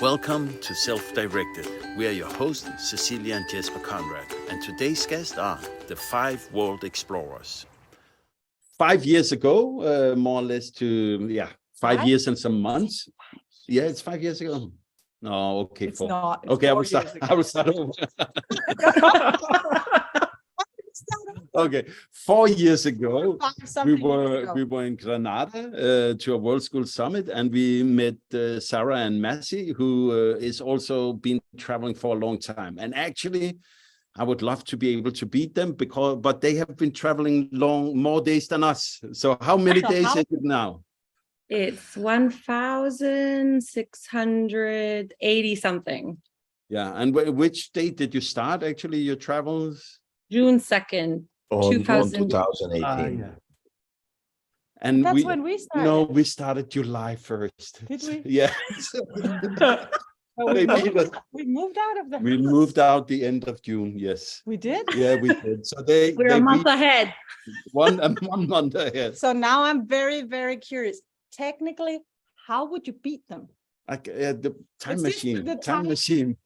Welcome to Self-Directed. We are your hosts, Cecilia and Jesper Conrad, and today's guests are the 5 world explorers. 5 years ago, more or less 5 years and some months. Yeah, it's 5 years ago. No, okay, it's 4. Not. It's okay, I will start over. Okay, 4 years ago, we were in Granada to a World School Summit, and we met Sarah and Massey, who is also been traveling for a long time. And actually, I would love to be able to beat them but they have been traveling more days than us. So how many days is it now? It's 1,680 something. Yeah, and which date did you start actually your travels? June 2nd, 2018. Yeah. And that's when we started. No, we started July 1st. Did we? Yeah. We moved out of the We moved out the end of June, yes. We did? Yeah, we did. So we're a month ahead. One month ahead. So now I'm very, very curious. Technically, how would you beat them? The time machine. The time machine.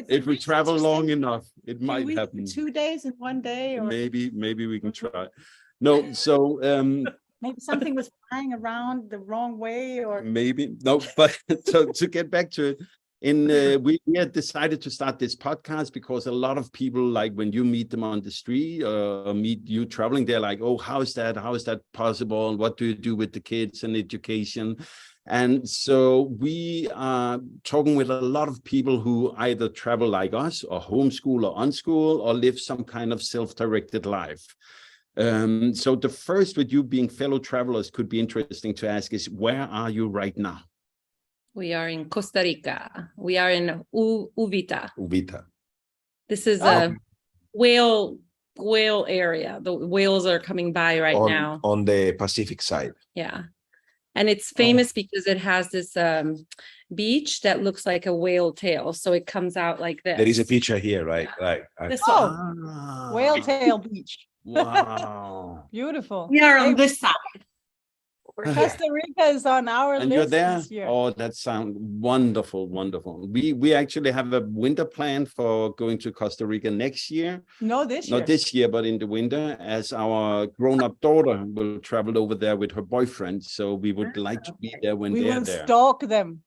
If we travel long enough, it might happen. 2 days in 1 day, or maybe we can try. No, so maybe something was flying around the wrong way, or maybe no. But to get back to it, we had decided to start this podcast because a lot of people, like when you meet them on the street or meet you traveling, they're like, oh, how is that possible? What do you do with the kids and education? And so we are talking with a lot of people who either travel like us or homeschool or unschool or live some kind of self-directed life. So the first, with you being fellow travelers, could be interesting to ask is, where are you right now? We are in Costa Rica. We are in Uvita. This is a whale area. The whales are coming by now. On the Pacific side. Yeah. And it's famous because it has this beach that looks like a whale tail. So it comes out like this. There is a picture here, right? Right. Whale tail beach. Wow. Beautiful. We are on this side. Costa Rica is on our and list you're there this year. Oh, that sounds wonderful. We actually have a winter plan for going to Costa Rica next year. Not this year, but in the winter, as our grown-up daughter will travel over there with her boyfriend, so we would like to be there when they're there. We will stalk them.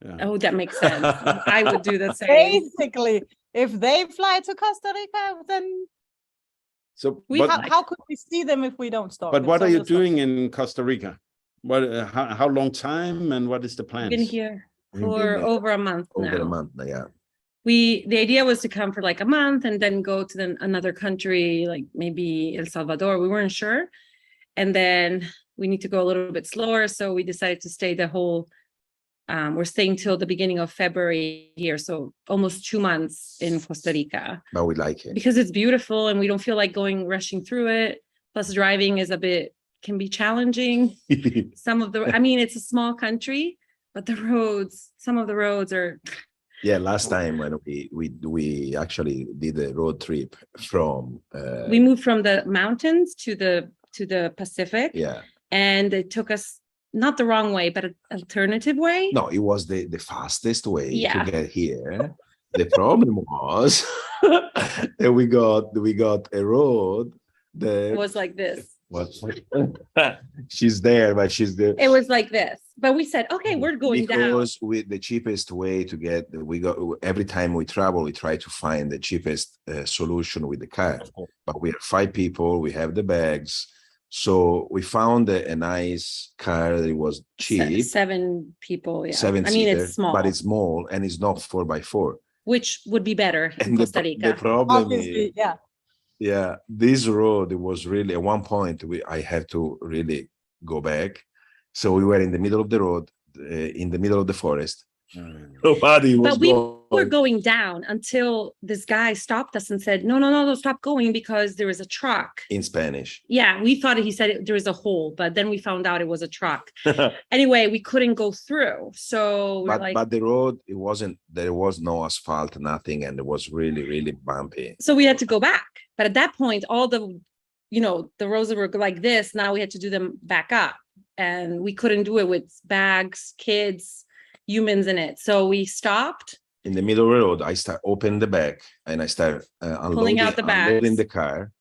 Yeah. Oh, that makes sense. I would do the same. Basically, if they fly to Costa Rica, then so how could we see them if we don't stalk but them? what are you doing in Costa Rica? What how long time, and what is the plan? Been here for over a month now. Over a month, yeah. The idea was to come for like a month and then go to another country, like maybe El Salvador. We weren't sure. And then we need to go a little bit slower. So we decided to stay the whole, we're staying till the beginning of February here. So almost 2 months in Costa Rica. But we like it. Because it's beautiful and we don't feel like rushing through it. Plus driving is can be challenging. It's a small country, but some of the roads are. Yeah, last time when we actually did a road trip from. We moved from the mountains to the Pacific. Yeah. And it took us not the wrong way, but an alternative way. No, it was the fastest way to get here. The problem was that we got a road that it was like this. She's there, but she's there. It was like this, but we said, okay, we're going down. Because with the cheapest way to get, every time we travel, we try to find the cheapest solution with the car. But we are 5 people, we have the bags. So we found a nice car that was cheap. 7 people, yeah. 7-seater, it's small. But it's small and it's not 4x4. Which would be better in Costa Rica. The problem Obviously, is, yeah, this road, it was really, at one point, I had to really go back. So we were in the middle of the road, in the middle of the forest. Nobody was But we were going down until this guy stopped us and said, no, stop going because there is a truck. In Spanish. Yeah, we thought he said there is a hole, but then we found out it was a truck. Anyway, we couldn't go through. So but the road, there was no asphalt, nothing, and it was really, really bumpy. So we had to go back. But at that point, all the roads were like this. Now we had to do them back up. and we couldn't do it with bags, kids, humans in it. So we stopped. In the middle road, I start opening the bag and I start Pulling out the bags. unloading the car.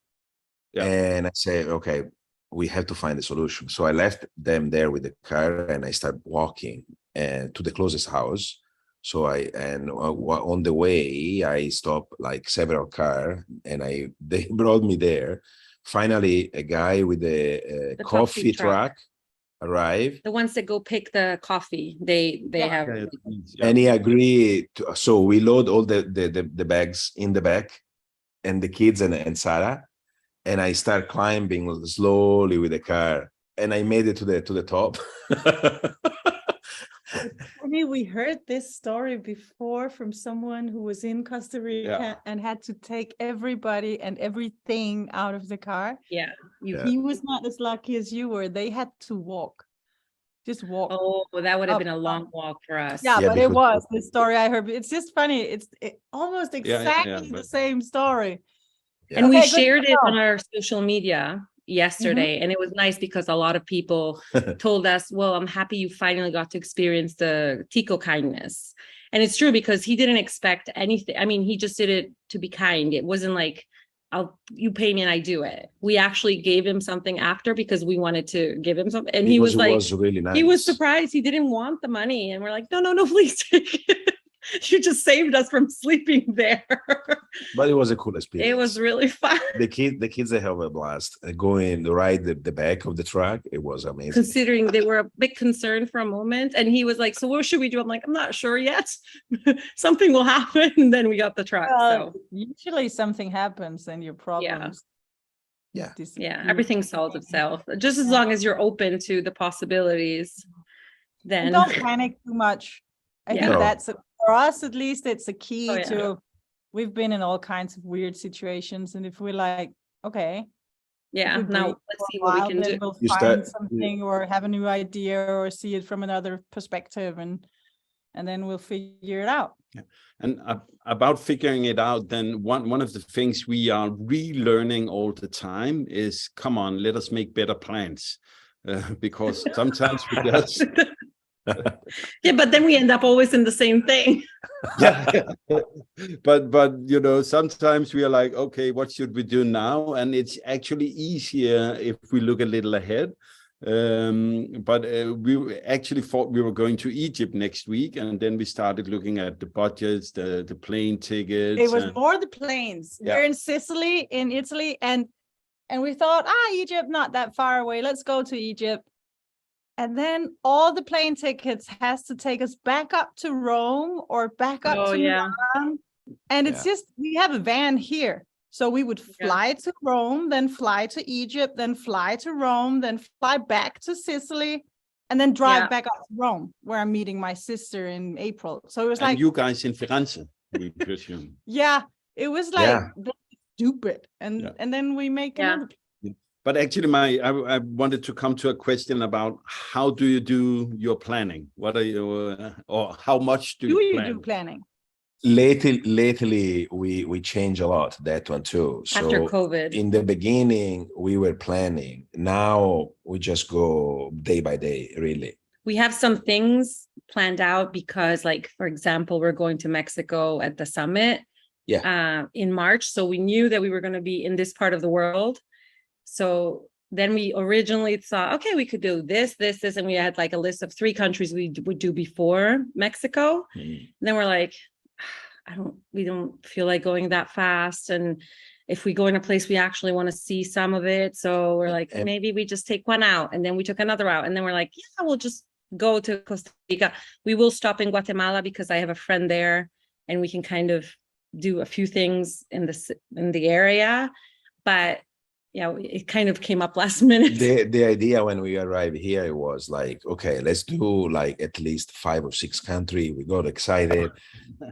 Yeah. And I say, okay, we have to find a solution. So I left them there with the car and I start walking to the closest house. So on the way, I stopped like several cars and they brought me there. Finally, a guy with a coffee truck arrived. The ones that go pick the coffee, they have. And he agreed to, so we load all the bags in the back and the kids and Sarah, and I start climbing slowly with the car and I made it to the top. I mean, we heard this story before from someone who was in Costa Rica and had to take everybody and everything out of the car. Yeah. He was not as lucky as you were. They had to walk. Just walk. Oh, that would have been a long walk for us. Yeah, but it was the story I heard. It's just funny. It's almost exactly the same story. Yeah. And we shared it on our social media yesterday, and it was nice because a lot of people told us, well, I'm happy you finally got to experience the Tico kindness. And it's true because he didn't expect anything. I mean, he just did it to be kind. It wasn't like, you pay me and I do it. We actually gave him something after because we wanted to give him something. And he was really nice. He was surprised. He didn't want the money. And we're like, no, please take it. You just saved us from sleeping there. But it was a cool experience. It was really fun. The kids, they have a blast. Going to ride the back of the truck. It was amazing. Considering they were a bit concerned for a moment. And he was like, so what should we do? I'm like, I'm not sure yet. Something will happen. And then we got the truck. So usually something happens and your problems. Yeah. Everything solves itself. Just as long as you're open to the possibilities. Then and don't panic too much. I think that's for us, at least, it's a key to, we've been in all kinds of weird situations. And if we're like, okay. Now let's see what we can do. We'll find something or have a new idea or see it from another perspective and then we'll figure it out. Yeah. And about figuring it out, then one of the things we are relearning all the time is, come on, let us make better plans. Because sometimes we just... Yeah, but then we end up always in the same thing. but sometimes we are like, okay, what should we do now? And it's actually easier if we look a little ahead. But we actually thought we were going to Egypt next week, and then we started looking at the budgets, the plane tickets. It was more the planes. We're in Sicily, in Italy, and we thought, Egypt, not that far away. Let's go to Egypt. And then all the plane tickets has to take us back up to Rome or back up to Milan. And it's just, we have a van here. So we would fly to Rome, then fly to Egypt, then fly to Rome, then fly back to Sicily, and then drive back up to Rome, where I'm meeting my sister in April. So it was like... you guys in Firenze, we presume. Yeah, it was like stupid. And then we make another... But actually, I wanted to come to a question about how do you do your planning? What are you, or how much do you do planning? Lately, we change a lot, that one too. So after COVID, in the beginning, we were planning. Now we just go day by day, really. We have some things planned out because, like, for example, we're going to Mexico at the summit in March. So we knew that we were going to be in this part of the world. So then we originally thought, okay, we could do this, and we had like a list of 3 countries we would do before Mexico. And then we're like, we don't feel like going that fast. And if we go in a place, we actually want to see some of it. So we're like, maybe we just take one out. And then we took another out. And then we're like, we'll just go to Costa Rica. We will stop in Guatemala because I have a friend there and we can kind of do a few things in the area. But it kind of came up last minute. The idea when we arrived here, it was like, okay, let's do like at least 5 or 6 countries. We got excited.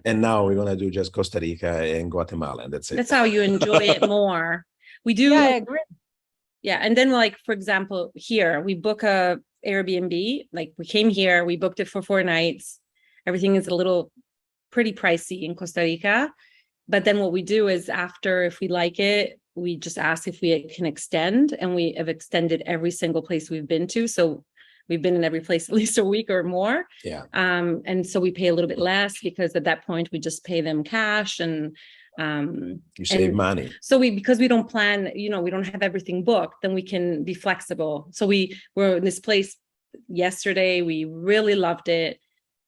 And now we're going to do just Costa Rica and Guatemala. And that's it. That's how you enjoy it more. We do. Yeah, I agree. Yeah. And then, like, for example, here we book a Airbnb. Like, we came here, we booked it for 4 nights. Everything is a little pretty pricey in Costa Rica. But then what we do is after, if we like it, we just ask if we can extend, and we have extended every single place we've been to. So we've been in every place at least a week or more. Yeah. And so we pay a little bit less because at that point we just pay them cash and you save money. So because we don't plan, we don't have everything booked, then we can be flexible. So we were in this place yesterday. We really loved it,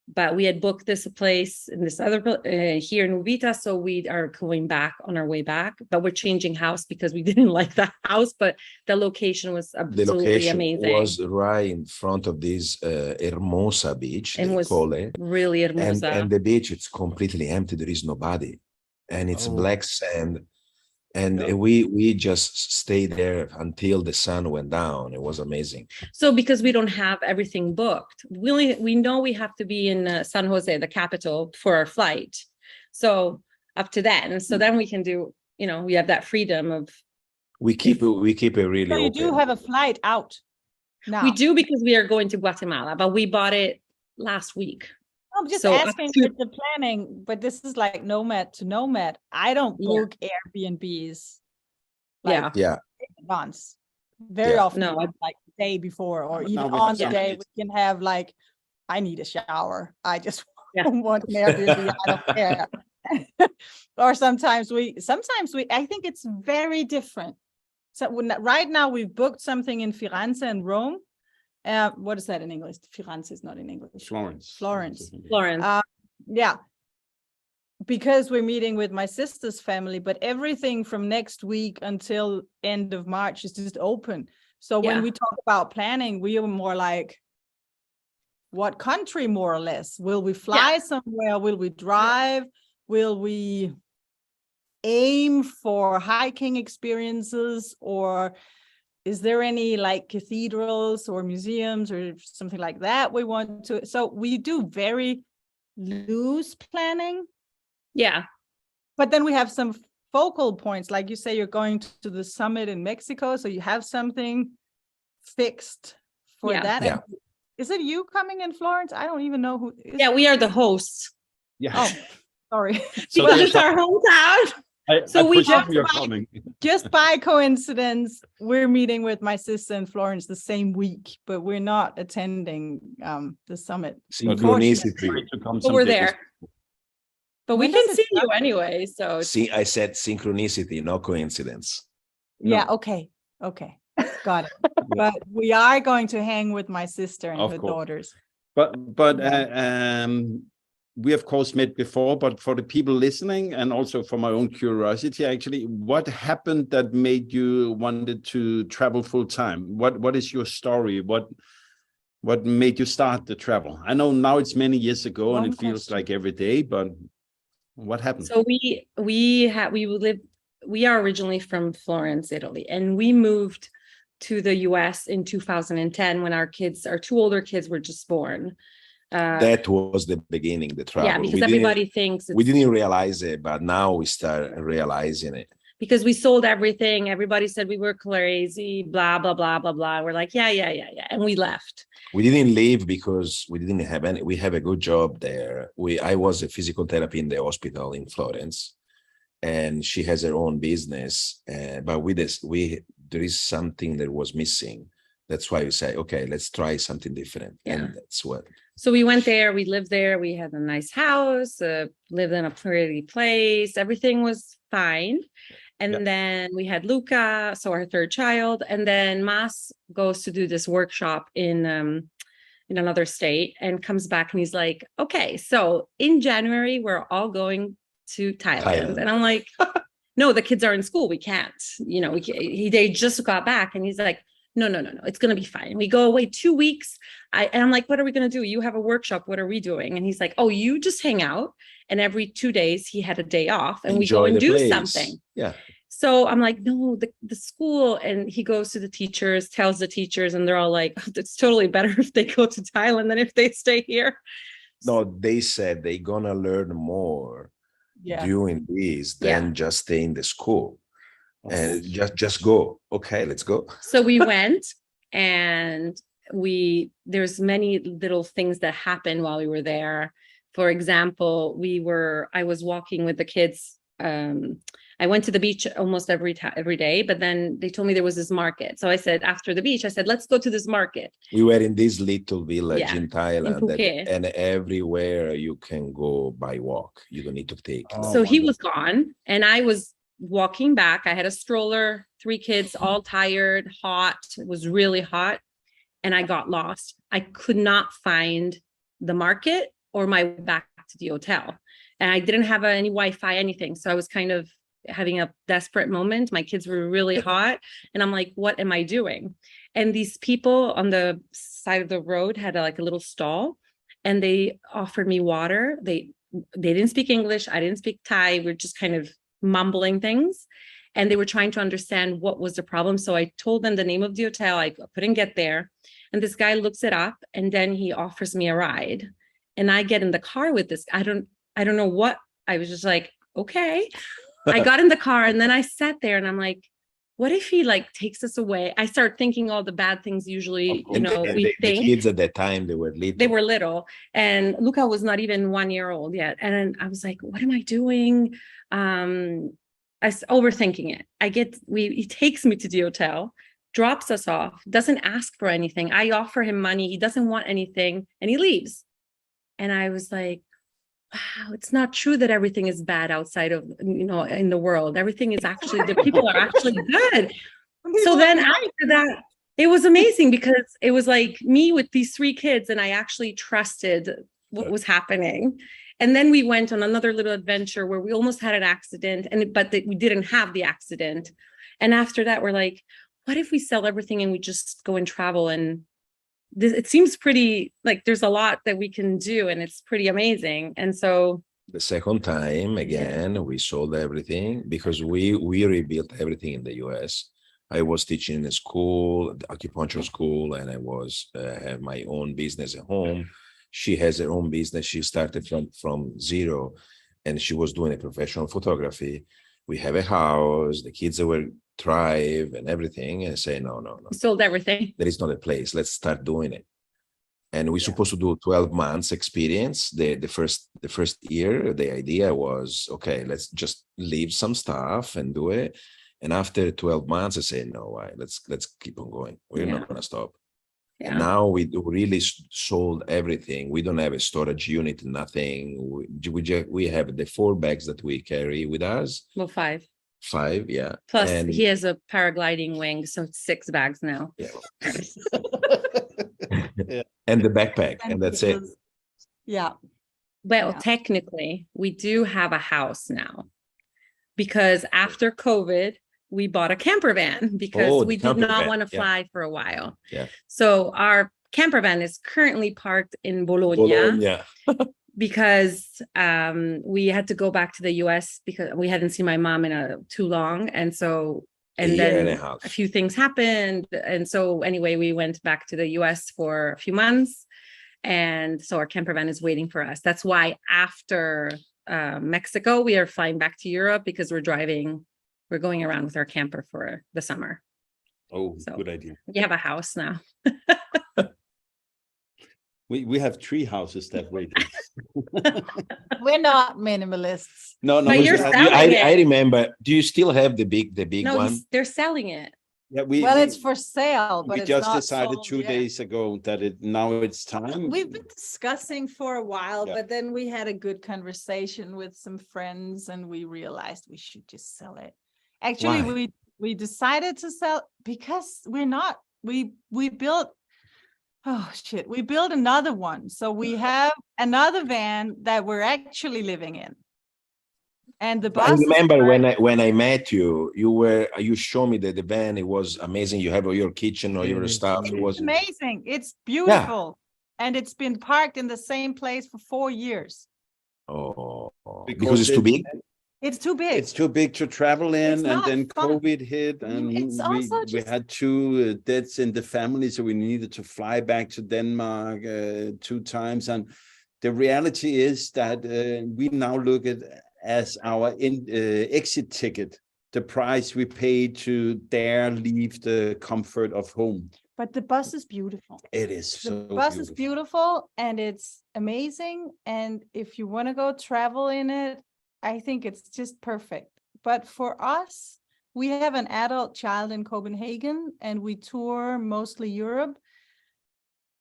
but we had booked this place in this other here in Uvita. So we are going back on our way back, but we're changing house because we didn't like the house, but the location was absolutely amazing. The location was right in front of this Hermosa beach, and they was call it. Really Hermosa. And the beach, it's completely empty. There is nobody. And it's black sand. And we just stayed there until the sun went down. It was amazing. So because we don't have everything booked, we know we have to be in San Jose, the capital, for our flight. So up to then, so then we can do, we have that freedom of. We keep it really open. You do have a flight out now. We do, because we are going to Guatemala, but we bought it last week. I'm just asking with the planning, but this is like nomad to nomad. I don't book Airbnbs in advance. Very often, like the day before, or even on the day, we can have like, I need a shower. I just want an Airbnb. I don't care. Or sometimes we, I think it's very different. So right now we've booked something in Firenze and Rome. What is that in English? Firenze is not in English. Florence. Yeah. Because we're meeting with my sister's family, but everything from next week until end of March is just open. So when we talk about planning, we are more like, what country more or less? Will we fly somewhere? Will we drive? Will we aim for hiking experiences, or is there any like cathedrals or museums or something like that we want to? So we do very loose planning. Yeah. But then we have some focal points. Like you say, you're going to the summit in Mexico. So you have something fixed for that. Yeah. Is it you coming in Florence? I don't even know who. We are the hosts. Yeah. Oh, sorry. So because it's our hometown. We just by coincidence, we're meeting with my sister in Florence the same week, but we're not attending the summit. Synchronicity. But we're there. But we can see you anyway. So see, I said synchronicity, no coincidence. Yeah. Okay. Got it. But we are going to hang with my sister and her daughters. But we of course met before, but for the people listening, and also for my own curiosity, actually, what happened that made you wanted to travel full time? What is your story? What made you start the travel? I know now it's many years ago and it feels like every day, but what happened? So we are originally from Florence, Italy, and we moved to the US in 2010 when our two older kids were just born. That was the beginning, the travel. Yeah, because everybody thinks we didn't realize it, but now we start realizing it. Because we sold everything. Everybody said we were crazy, blah, blah, blah, blah, blah. We're like, yeah. And we left. We didn't leave because we didn't have any, we have a good job there. I was a physical therapy in the hospital in Florence, and she has her own business. But there is something that was missing. That's why we say, okay, let's try something different. Yeah. And that's what. So we went there, we lived there, we had a nice house, lived in a pretty place. Everything was fine. And then we had Luca, so our third child. And then Mas goes to do this workshop in another state and comes back and he's like, okay, so in January, we're all going to Thailand. And I'm like, no, the kids are in school. We can't, they just got back. And he's like, no, it's going to be fine. We go away 2 weeks. And I'm like, what are we going to do? You have a workshop. What are we doing? And he's like, oh, you just hang out. And every 2 days he had a day off and we go and do something. Yeah. So I'm like, no, the school. And he goes to the teachers, tells the teachers, and they're all like, oh, it's totally better if they go to Thailand than if they stay here. No, they said they're going to learn more doing this than just stay in the school. And just go. Okay, let's go. So we went, and there's many little things that happened while we were there. For example, I was walking with the kids I went to the beach almost every day, but then they told me there was this market. So I said, after the beach, I said, let's go to this market. We were in this little village Yeah, in Thailand, Phuket. and everywhere you can go by walk. You don't need to take. So he was gone, and I was walking back. I had a stroller, 3 kids, all tired, hot. It was really hot, and I got lost. I could not find the market or my way back to the hotel, and I didn't have any Wi-Fi, anything. So I was kind of having a desperate moment. My kids were really hot, and I'm like, what am I doing? And these people on the side of the road had like a little stall, and they offered me water. They didn't speak English. I didn't speak Thai. We're just kind of mumbling things, and they were trying to understand what was the problem. So I told them the name of the hotel. I couldn't get there, and this guy looks it up, and then he offers me a ride, and I get in the car with this. I don't know what. I was just like, okay. I got in the car, and then I sat there, and I'm like, what if he like takes us away? I start thinking all the bad things usually, we think. The kids at that time, they were little. They were little, and Luca was not even 1 year old yet. And I was like, what am I doing? I was overthinking it. He takes me to the hotel, drops us off, doesn't ask for anything. I offer him money. He doesn't want anything, and he leaves. And I was like, wow, it's not true that everything is bad outside of, in the world. Everything is actually, the people are actually good. So then after that, it was amazing, because it was like me with these 3 kids, and I actually trusted what was happening. And then we went on another little adventure where we almost had an accident, but we didn't have the accident. And after that, we're like, what if we sell everything and we just go and travel? And it seems pretty like there's a lot that we can do, and it's pretty amazing. And so the second time again, we sold everything because we rebuilt everything in the US. I was teaching in a school, the acupuncture school, and I was have my own business at home. She has her own business. She started from zero, and she was doing a professional photography. We have a house, the kids were thrive and everything, and say, no. sold everything. There is not a place. Let's start doing it. And we're supposed to do 12 months experience. The first year, the idea was, okay, let's just leave some stuff and do it. And after 12 months, I said, no, let's keep on going. We're not going to stop. Yeah. And now we really sold everything. We don't have a storage unit, nothing. We have the 4 bags that we carry with us. Well, 5. 5, yeah. Plus, he has a paragliding wing, so it's 6 bags now. Yeah. Yeah. And the backpack, and that's it. Yeah. Well, technically, we do have a house now, because after COVID, we bought a camper van because we did not want to fly for a while. Yeah. So our camper van is currently parked in Bologna. Because we had to go back to the US because we hadn't seen my mom in too long. And so, then a few things happened. And so anyway, we went back to the US for a few months. And so our camper van is waiting for us. That's why after Mexico, we are flying back to Europe, because we're going around with our camper for the summer. Oh, so good idea. We have a house now. We have 3 houses that way. We're not minimalists. No. But you're selling it. I remember. Do you still have the big one? They're selling it. Yeah, it's for sale, but we it's just not decided sold 2 days ago that now it's time. We've been discussing for a while, but then we had a good conversation with some friends, and we realized we should just sell it. Actually, we decided to sell because we built. Oh shit, we built another one. So we have another van that we're actually living in. And the bus. I remember when I met you, you showed me that the van, it was amazing. You have all your kitchen, all your stuff. It was amazing. It's beautiful. Yeah. And it's been parked in the same place for 4 years. Oh, because it's too big? It's too big. It's too big to travel in, and then COVID hit, and we had 2 deaths in the family, so we needed to fly back to Denmark 2 times. And the reality is that we now look at as our exit ticket, the price we paid to dare leave the comfort of home. But the bus is beautiful. It is. The bus is beautiful, and it's amazing. And if you want to go travel in it, I think it's just perfect. But for us, we have an adult child in Copenhagen and we tour mostly Europe.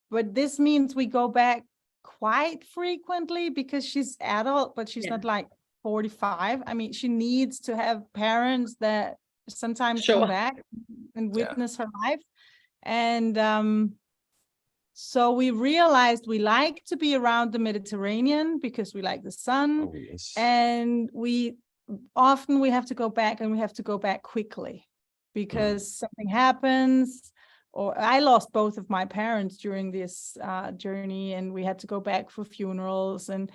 But this means we go back quite frequently because she's adult, but she's not like 45. I mean, she needs to have parents that sometimes come back and witness her life. And so we realized we like to be around the Mediterranean because we like the sun. And we have to go back, and we have to go back quickly because something happens. Or I lost both of my parents during this journey, and we had to go back for funerals. And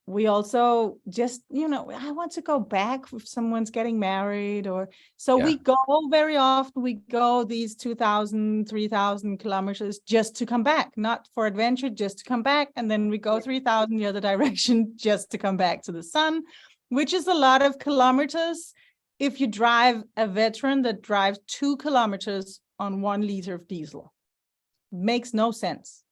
we also just, I want to go back if someone's getting married, or so we go very often. We go these 2,000, 3,000 kilometers just to come back, not for adventure, just to come back. And then we go 3,000 the other direction just to come back to the sun, which is a lot of kilometers. If you drive a veteran that drives 2 kilometers on 1 liter of diesel, makes no sense.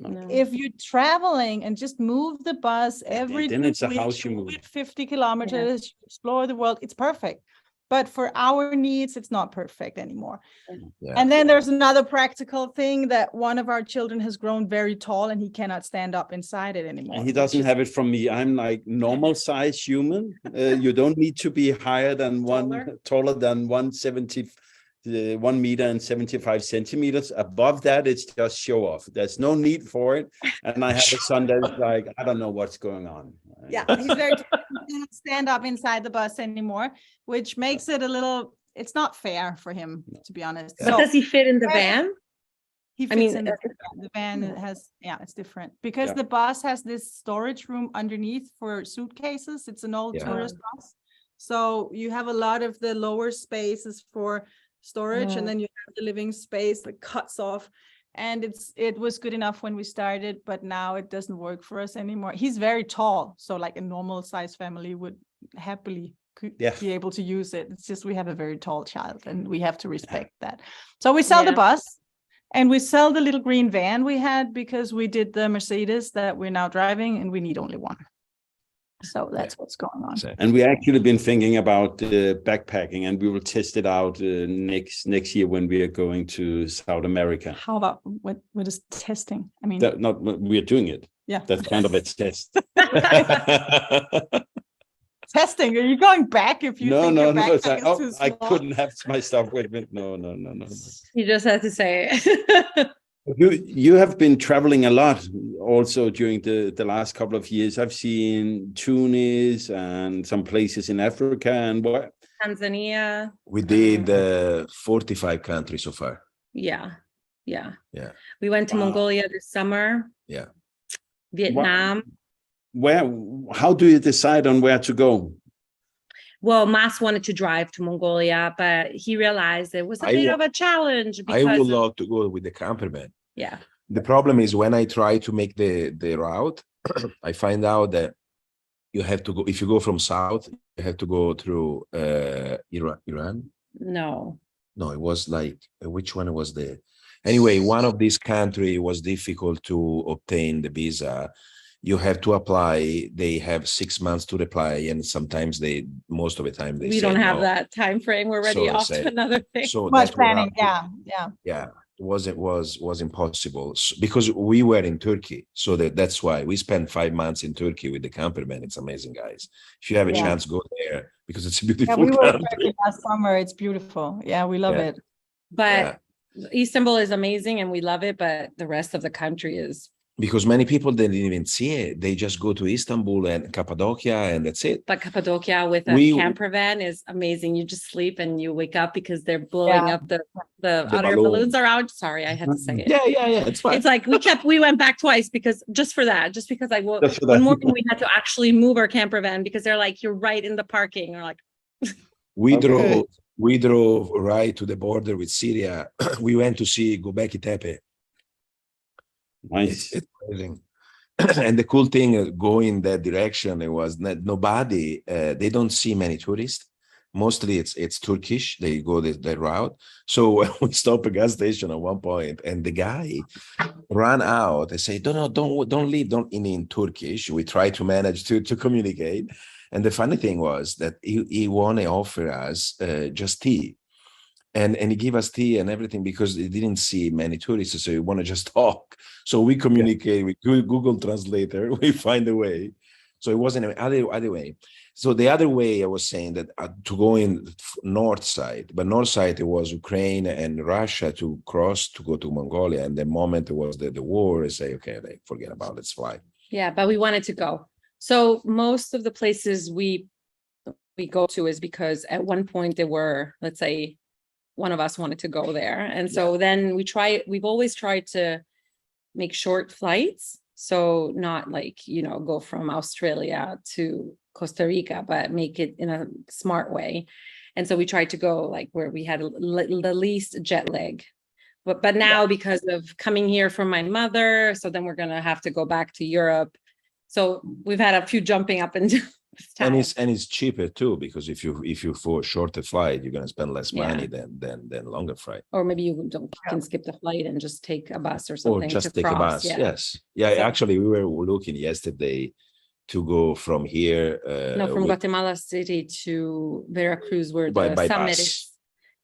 No. If you're traveling and just move the bus every then it's a house you move 50 kilometers, you explore the world, it's perfect. But for our needs, it's not perfect anymore. And then there's another practical thing, that one of our children has grown very tall and he cannot stand up inside it anymore. And he doesn't have it from me. I'm like normal size human. You don't need to be higher than taller than 170. 1 meter and 75 centimeters. Above that, it's just show off. There's no need for it. And I have a son that's like, I don't know what's going on. Yeah, he's very he can't stand up inside the bus anymore, which makes it a little, it's not fair for him, to be honest. But does he fit in the van? He fits in the van. Has, it's different because the bus has this storage room underneath for suitcases. It's an old tourist bus. So you have a lot of the lower spaces for storage, and then you have the living space that cuts off, and it was good enough when we started, but now it doesn't work for us anymore. He's very tall, so like a normal size family would happily be able to use it. It's just we have a very tall child and we have to respect that. So we sell the bus and we sell the little green van we had because we did the Mercedes that we're now driving and we need only one. So that's what's going on. And we actually been thinking about backpacking, and we will test it out next year when we are going to South America. How about what is testing? I mean, we are doing it. Yeah, that's kind of a test. Testing? Are you going back if you think your backpack is too small? I couldn't have my stuff with me. No. You just had to say it. You have been traveling a lot also during the last couple of years. I've seen Tunis and some places in Africa and what? Tanzania. We did 45 countries so far. Yeah. We went to Mongolia this summer. Yeah. Vietnam. How do you decide on where to go? Well, Mass wanted to drive to Mongolia, but he realized it was a bit of a challenge. I would love to go with the camper van. Yeah. The problem is when I try to make the route, I find out that you have to go, if you go from south, you have to go through Iran. No, it was like, which one was the, anyway, one of these countries was difficult to obtain the visa. You have to apply. They have 6 months to reply, and sometimes most of the time we don't have that time frame. We're already off to another thing. So much planning. Yeah. It was impossible because we were in Turkey, so that's why we spent 5 months in Turkey with the camper van. It's amazing, guys. If you have a chance, go there because it's a beautiful country. We were in Turkey last summer. It's beautiful. Yeah, we love it. But Istanbul is amazing, and we love it. But the rest of the country is. Because many people didn't even see it. They just go to Istanbul and Cappadocia and that's it. But Cappadocia with a camper van is amazing. You just sleep and you wake up because they're blowing up the outer balloons around. Sorry, I had to say it. Yeah. It's fine. It's like we went back twice because one morning we had to actually move our camper van because they're like, you're right in the parking. We're like, we drove right to the border with Syria. We went to see Göbekli Tepe. Nice. It's amazing. And the cool thing going that direction, it was that nobody, they don't see many tourists. Mostly it's Turkish. They go the route. So we stop a gas station at one point, and the guy ran out and say, "No, don't leave." Don't in Turkish. We try to manage to communicate. And the funny thing was that he want to offer us just tea. And he gave us tea and everything because he didn't see many tourists, so he want to just talk. So we communicate with Google Translator. We find a way. So it wasn't an other way. So the other way I was saying that to go in north side, but north side it was Ukraine and Russia to cross to go to Mongolia. And the moment it was the war, I say, okay, like, forget about it, let's fly. Yeah, but we wanted to go. So most of the places we go to is because at one point there were, let's say, one of us wanted to go there. And so then we've always tried to make short flights. So not like, go from Australia to Costa Rica, but make it in a smart way. And so we tried to go like where we had the least jet lag. But now because of coming here from my mother, so then we're going to have to go back to Europe. So we've had a few jumping up and down. And it's cheaper too, because if you for a shorter flight, you're gonna spend less money than longer flight. Or maybe you can skip the flight and just take a bus or something. Or just take a bus. Yes. Yeah. So, actually, we were looking yesterday to go from here. From Guatemala City to Veracruz, where the summit is.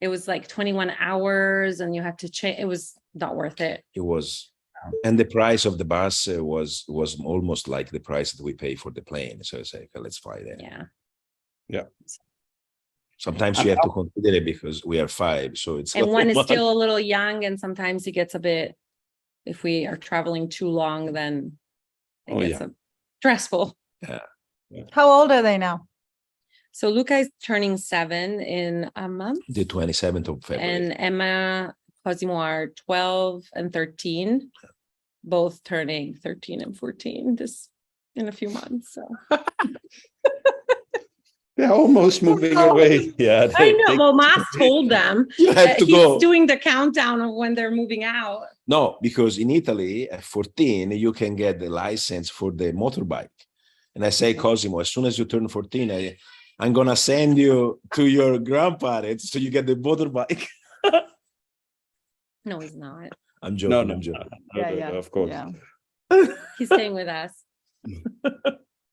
It was like 21 hours, and you had to change. It was not worth it. It was. And the price of the bus was almost like the price that we pay for the plane. So it's like, okay, let's fly there. Yeah. Sometimes you have to consider it because we are 5. So it's and one is still a little young, and sometimes it gets a bit. If we are traveling too long, then it gets stressful. Yeah. How old are they now? So Luca is turning 7 in a month. The 27th of February. And Emma. Cosimo are 12 and 13, both turning 13 and 14 this in a few months. So they're almost moving away. Yeah, I know. Well, Mas told them you have to go. He's doing the countdown of when they're moving out. No, because in Italy at 14 you can get the license for the motorbike. And I say, Cosimo, as soon as you turn 14, I'm gonna send you to your grandparents so you get the motorbike. No, he's not. I'm joking. No, I'm joking. Yeah, of course. Yeah. He's staying with us.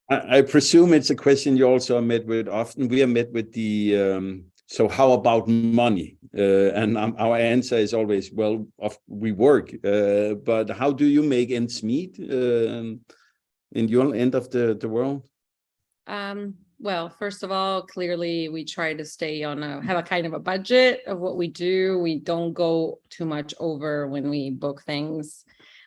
I presume it's a question you also are met with often. We are met with the, so how about money? And our answer is always, well, we work, but how do you make ends meet in your end of the world? Well, first of all, clearly we try to stay on have a kind of a budget of what we do. We don't go too much over when we book things.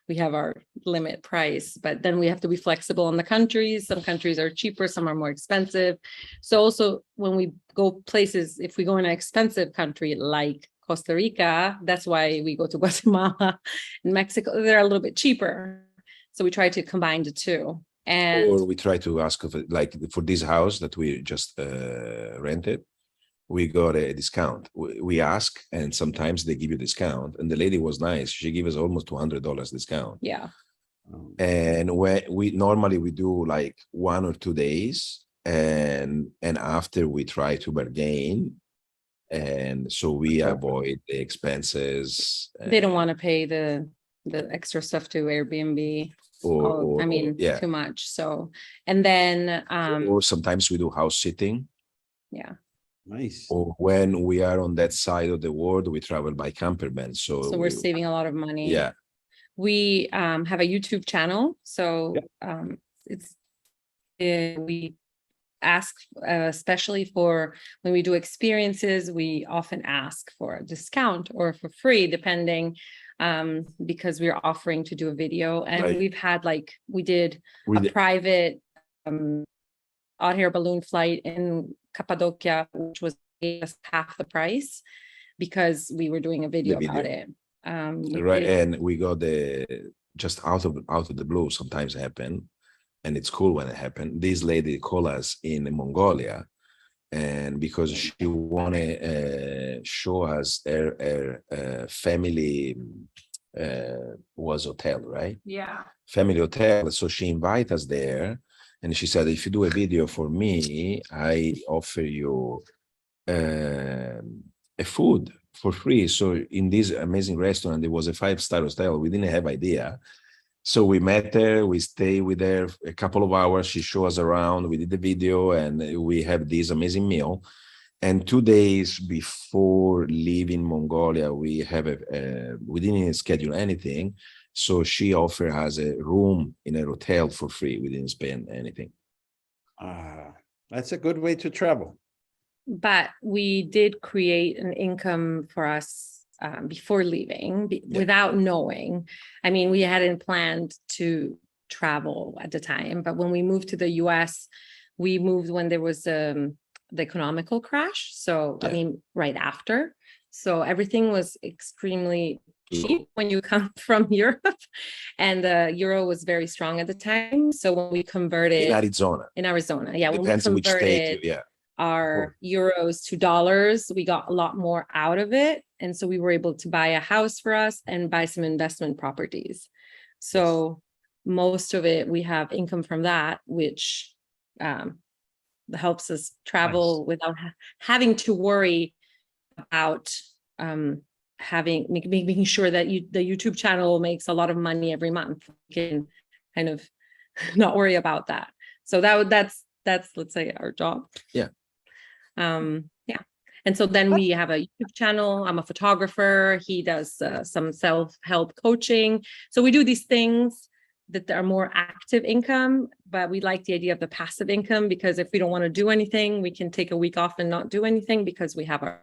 We have our limit price, but then we have to be flexible in the countries. Some countries are cheaper, some are more expensive. So also when we go places, if we go in an expensive country like Costa Rica, that's why we go to Guatemala and Mexico. They're a little bit cheaper. So we try to combine the two. Or we try to ask like for this house that we just rented, we got a discount. We ask, and sometimes they give you a discount. And the lady was nice; she gave us almost $200 discount. Yeah. And we normally do like 1 or 2 days, and after we try to bargain, and so we avoid the expenses. They don't want to pay the extra stuff to Airbnb. Too much. So, and then or sometimes we do house sitting. Yeah. Nice. Or when we are on that side of the world, we travel by camper van. So we're saving a lot of money. Yeah. We have a YouTube channel. So we ask, especially for when we do experiences, we often ask for a discount or for free, depending. Because we're offering to do a video, and we've had we did a private hot air balloon flight in Cappadocia, which was half the price because we were doing a video about it. And we got just out of the blue. Sometimes happen, and it's cool when it happened. This lady called us in Mongolia, and because she wanna show us her family was hotel, right? Yeah. Family hotel. So she invited us there, and she said, if you do a video for me, I offer you a food for free. So in this amazing restaurant, there was a 5-star hotel. We didn't have idea. So we met her, we stayed with her a couple of hours. She showed us around, we did the video, and we had this amazing meal. And 2 days before leaving Mongolia, we didn't schedule anything. So she offered us a room in a hotel for free. We didn't spend anything. That's a good way to travel. But we did create an income for us before leaving without knowing. I mean, we hadn't planned to travel at the time, but when we moved to the US, we moved when there was the economical crash. So, I mean, right after. So everything was extremely cheap when you come from Europe, and the euro was very strong at the time. So when we converted In Arizona, yeah, depends when we which state. our euros to dollars, we got a lot more out of it. And so we were able to buy a house for us and buy some investment properties. So most of it, we have income from that, which helps us travel without having to worry about making sure that the YouTube channel makes a lot of money every month. We can kind of not worry about that. So that's let's say our job. Yeah. And so then we have a YouTube channel. I'm a photographer. He does some self-help coaching. So we do these things that are more active income, but we like the idea of the passive income, because if we don't want to do anything, we can take a week off and not do anything because we have our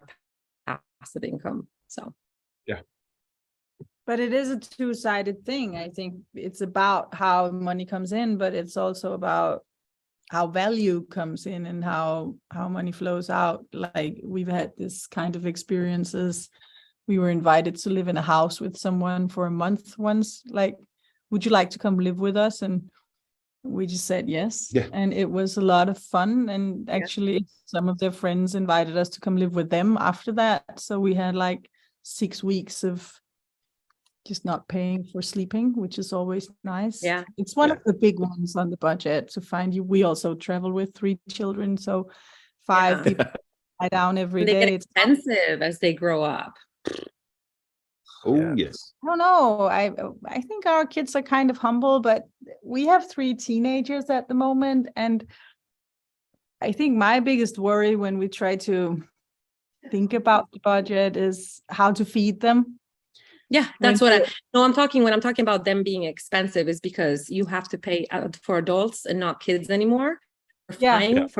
passive income. So yeah. But it is a two-sided thing. I think it's about how money comes in, but it's also about how value comes in and how money flows out. Like, we've had this kind of experiences. We were invited to live in a house with someone for a month once, like, would you like to come live with us? And we just said yes. Yeah. And it was a lot of fun. And actually some of their friends invited us to come live with them after that. So we had like 6 weeks of just not paying for sleeping, which is always nice. Yeah. It's one of the big ones on the budget to find you. We also travel with 3 children. So 5 people lie down every day. They get expensive as they grow up. Oh, yes. I don't know. I think our kids are kind of humble, but we have 3 teenagers at the moment. And I think my biggest worry when we try to think about the budget is how to feed them. Yeah, that's when I'm talking about them being expensive is because you have to pay for adults and not kids anymore. For things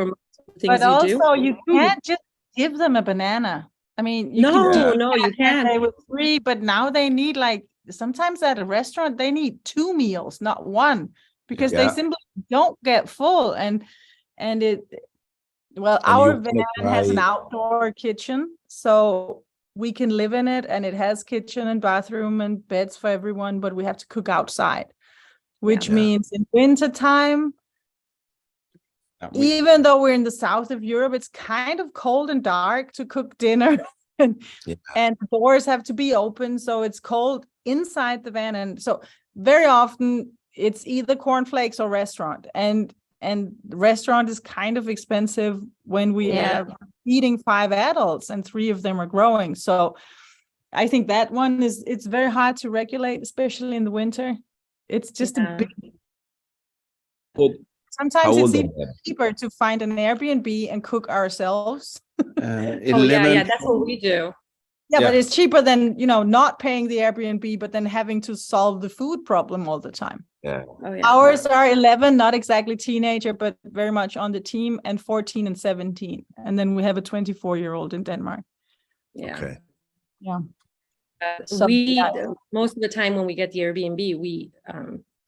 but also you can't just give them a banana. I mean, you can't. They were 3, but now they need, like, sometimes at a restaurant, they need 2 meals, not 1, because they simply don't get full. And our van has an outdoor kitchen, so we can live in it, and it has kitchen and bathroom and beds for everyone, but we have to cook outside, which means in winter time, even though we're in the south of Europe, it's kind of cold and dark to cook dinner. And the doors have to be open, so it's cold inside the van. And so very often it's either cornflakes or restaurant. And restaurant is kind of expensive when we are feeding 5 adults and 3 of them are growing. So I think that one it's very hard to regulate, especially in the winter. It's just a big. Sometimes it's even cheaper to find an Airbnb and cook ourselves. That's what we do. But it's cheaper than, not paying the Airbnb, but then having to solve the food problem all the time. Ours are 11, not exactly teenager, but very much on the team, and 14 and 17. And then we have a 24-year-old in Denmark. Most of the time when we get the Airbnb, we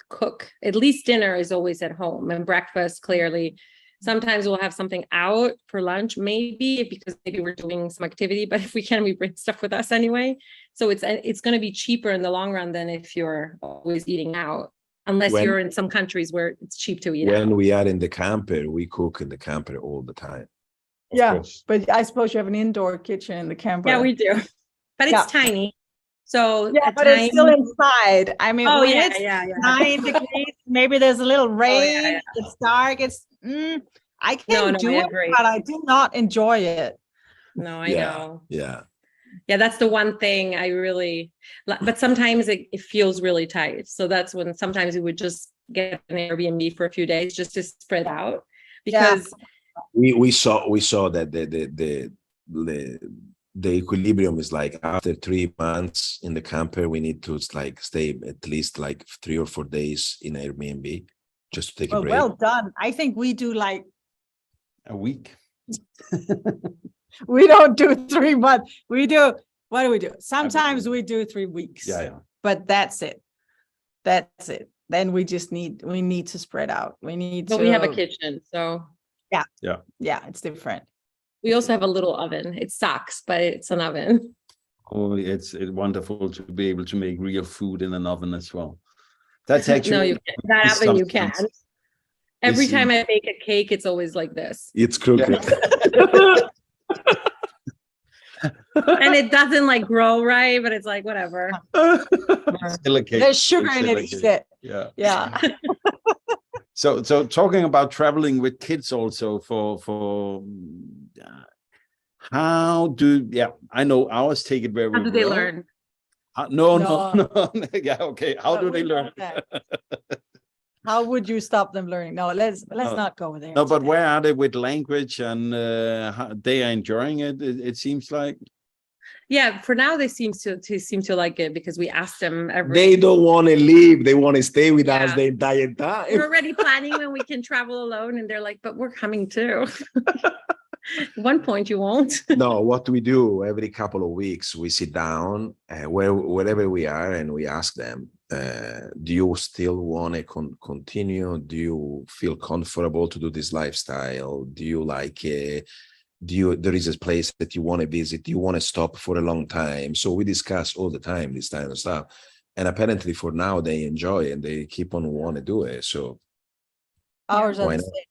cook. At least dinner is always at home, and breakfast, clearly. Sometimes we'll have something out for lunch, because we're doing some activity, but if we can, we bring stuff with us anyway. So it's going to be cheaper in the long run than if you're always eating out, unless you're in some countries where it's cheap to eat out. When we are in the camper, we cook in the camper all the time. But I suppose you have an indoor kitchen in the camper. Yeah, we do, but it's tiny. So but it's still inside. I mean, it's 9 degrees, maybe there's a little rain. It's dark. It's I can do it, but I do not enjoy it. No, I Yeah, know. yeah. Yeah, that's the one thing I really, but sometimes it feels really tight. So that's when sometimes we would just get an Airbnb for a few days just to spread out, because We saw that the equilibrium is like after 3 months in the camper, we need to like stay at least like 3 or 4 days in Airbnb just to take a Well, break. well done. I think we do like, A week. we don't do 3 months. We do, what do we do? Sometimes we do 3 weeks. Yeah. But that's it. That's it. Then we need to spread out. We need but to. we have a kitchen. So Yeah, it's different. we also have a little oven. It sucks, but it's an oven. Oh, it's wonderful to be able to make real food in an oven as well. That's No, actually you can't. That oven you sometimes- can't. Every It's- time I make a cake, it's always like this. It's crooked. And it doesn't like grow right, but it's like whatever. Still a cake. There's sugar It's in still it. a Eat cake. it. Yeah. Yeah. So talking about traveling with kids also for how do I know ours take it very How do they well. learn? No. Yeah, okay. How But do they we know learn? that. How would you stop them learning? No, let's not go there. No, but today. where are they with language and how they are enjoying it? It seems like. Yeah, for now they seem to like it because we ask them every. They don't want to leave. They want to stay with us Yeah. the entire time. We're already planning when we can travel alone, and they're like, "But we're coming too." At one point, you won't. No, what we do every couple of weeks, we sit down wherever we are, and we ask them, do you still want to continue? Do you feel comfortable to do this lifestyle? Do you like there is a place that you want to visit? Do you want to stop for a long time? So we discuss all the time this kind of stuff, and apparently for now they enjoy and they keep on want to do it. So Ours are why the not? same.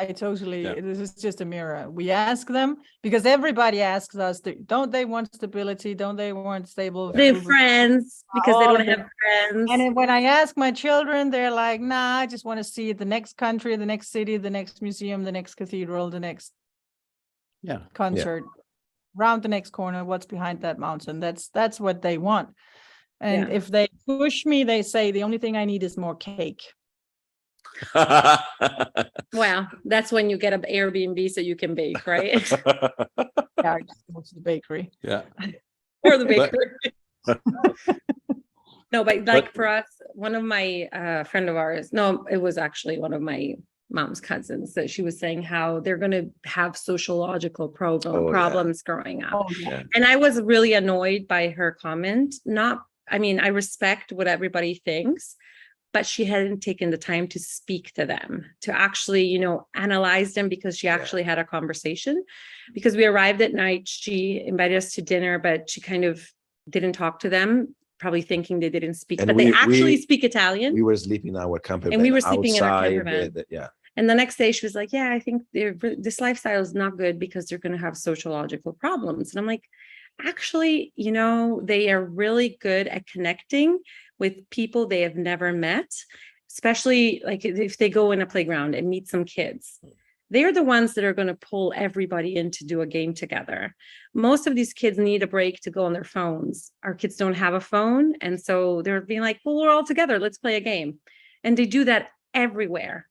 I totally, Yeah. this is just a mirror. We ask them because everybody asks us, don't they want stability? Don't they want stable? They have food? friends because they All don't of them. have friends. And then when I ask my children, they're like, nah, I just want to see the next country, the next city, the next museum, the next cathedral, the next Yeah. concert, round the next corner, what's behind that mountain. That's what they want. And Yeah. if they push me, they say the only thing I need is more cake. Well, that's when you get an Airbnb so you can bake, right? Yeah, I just go to the bakery. Yeah. Or the But- bakery. No, but like for us, one of my friend of ours, no, it was actually one of my mom's cousins, that she was saying how they're going to have sociological problems growing up. Oh, yeah. Yeah. And I was really annoyed by her comment. I respect what everybody thinks, but she hadn't taken the time to speak to them, to actually, analyze them, because she actually had a conversation. Because we arrived at night, she invited us to dinner, but she kind of didn't talk to them, probably thinking they didn't speak, And but they we- actually we- speak Italian. We were sleeping in our camper And we van were sleeping in our camper outside, van. yeah. And the next day she was like, yeah, I think this lifestyle is not good because they're going to have sociological problems. And I'm like, actually, they are really good at connecting with people they have never met, especially like if they go in a playground and meet some kids. They're the ones that are going to pull everybody in to do a game together. Most of these kids need a break to go on their phones. Our kids don't have a phone. And so they're being like, well, we're all together. Let's play a game. And they do that everywhere.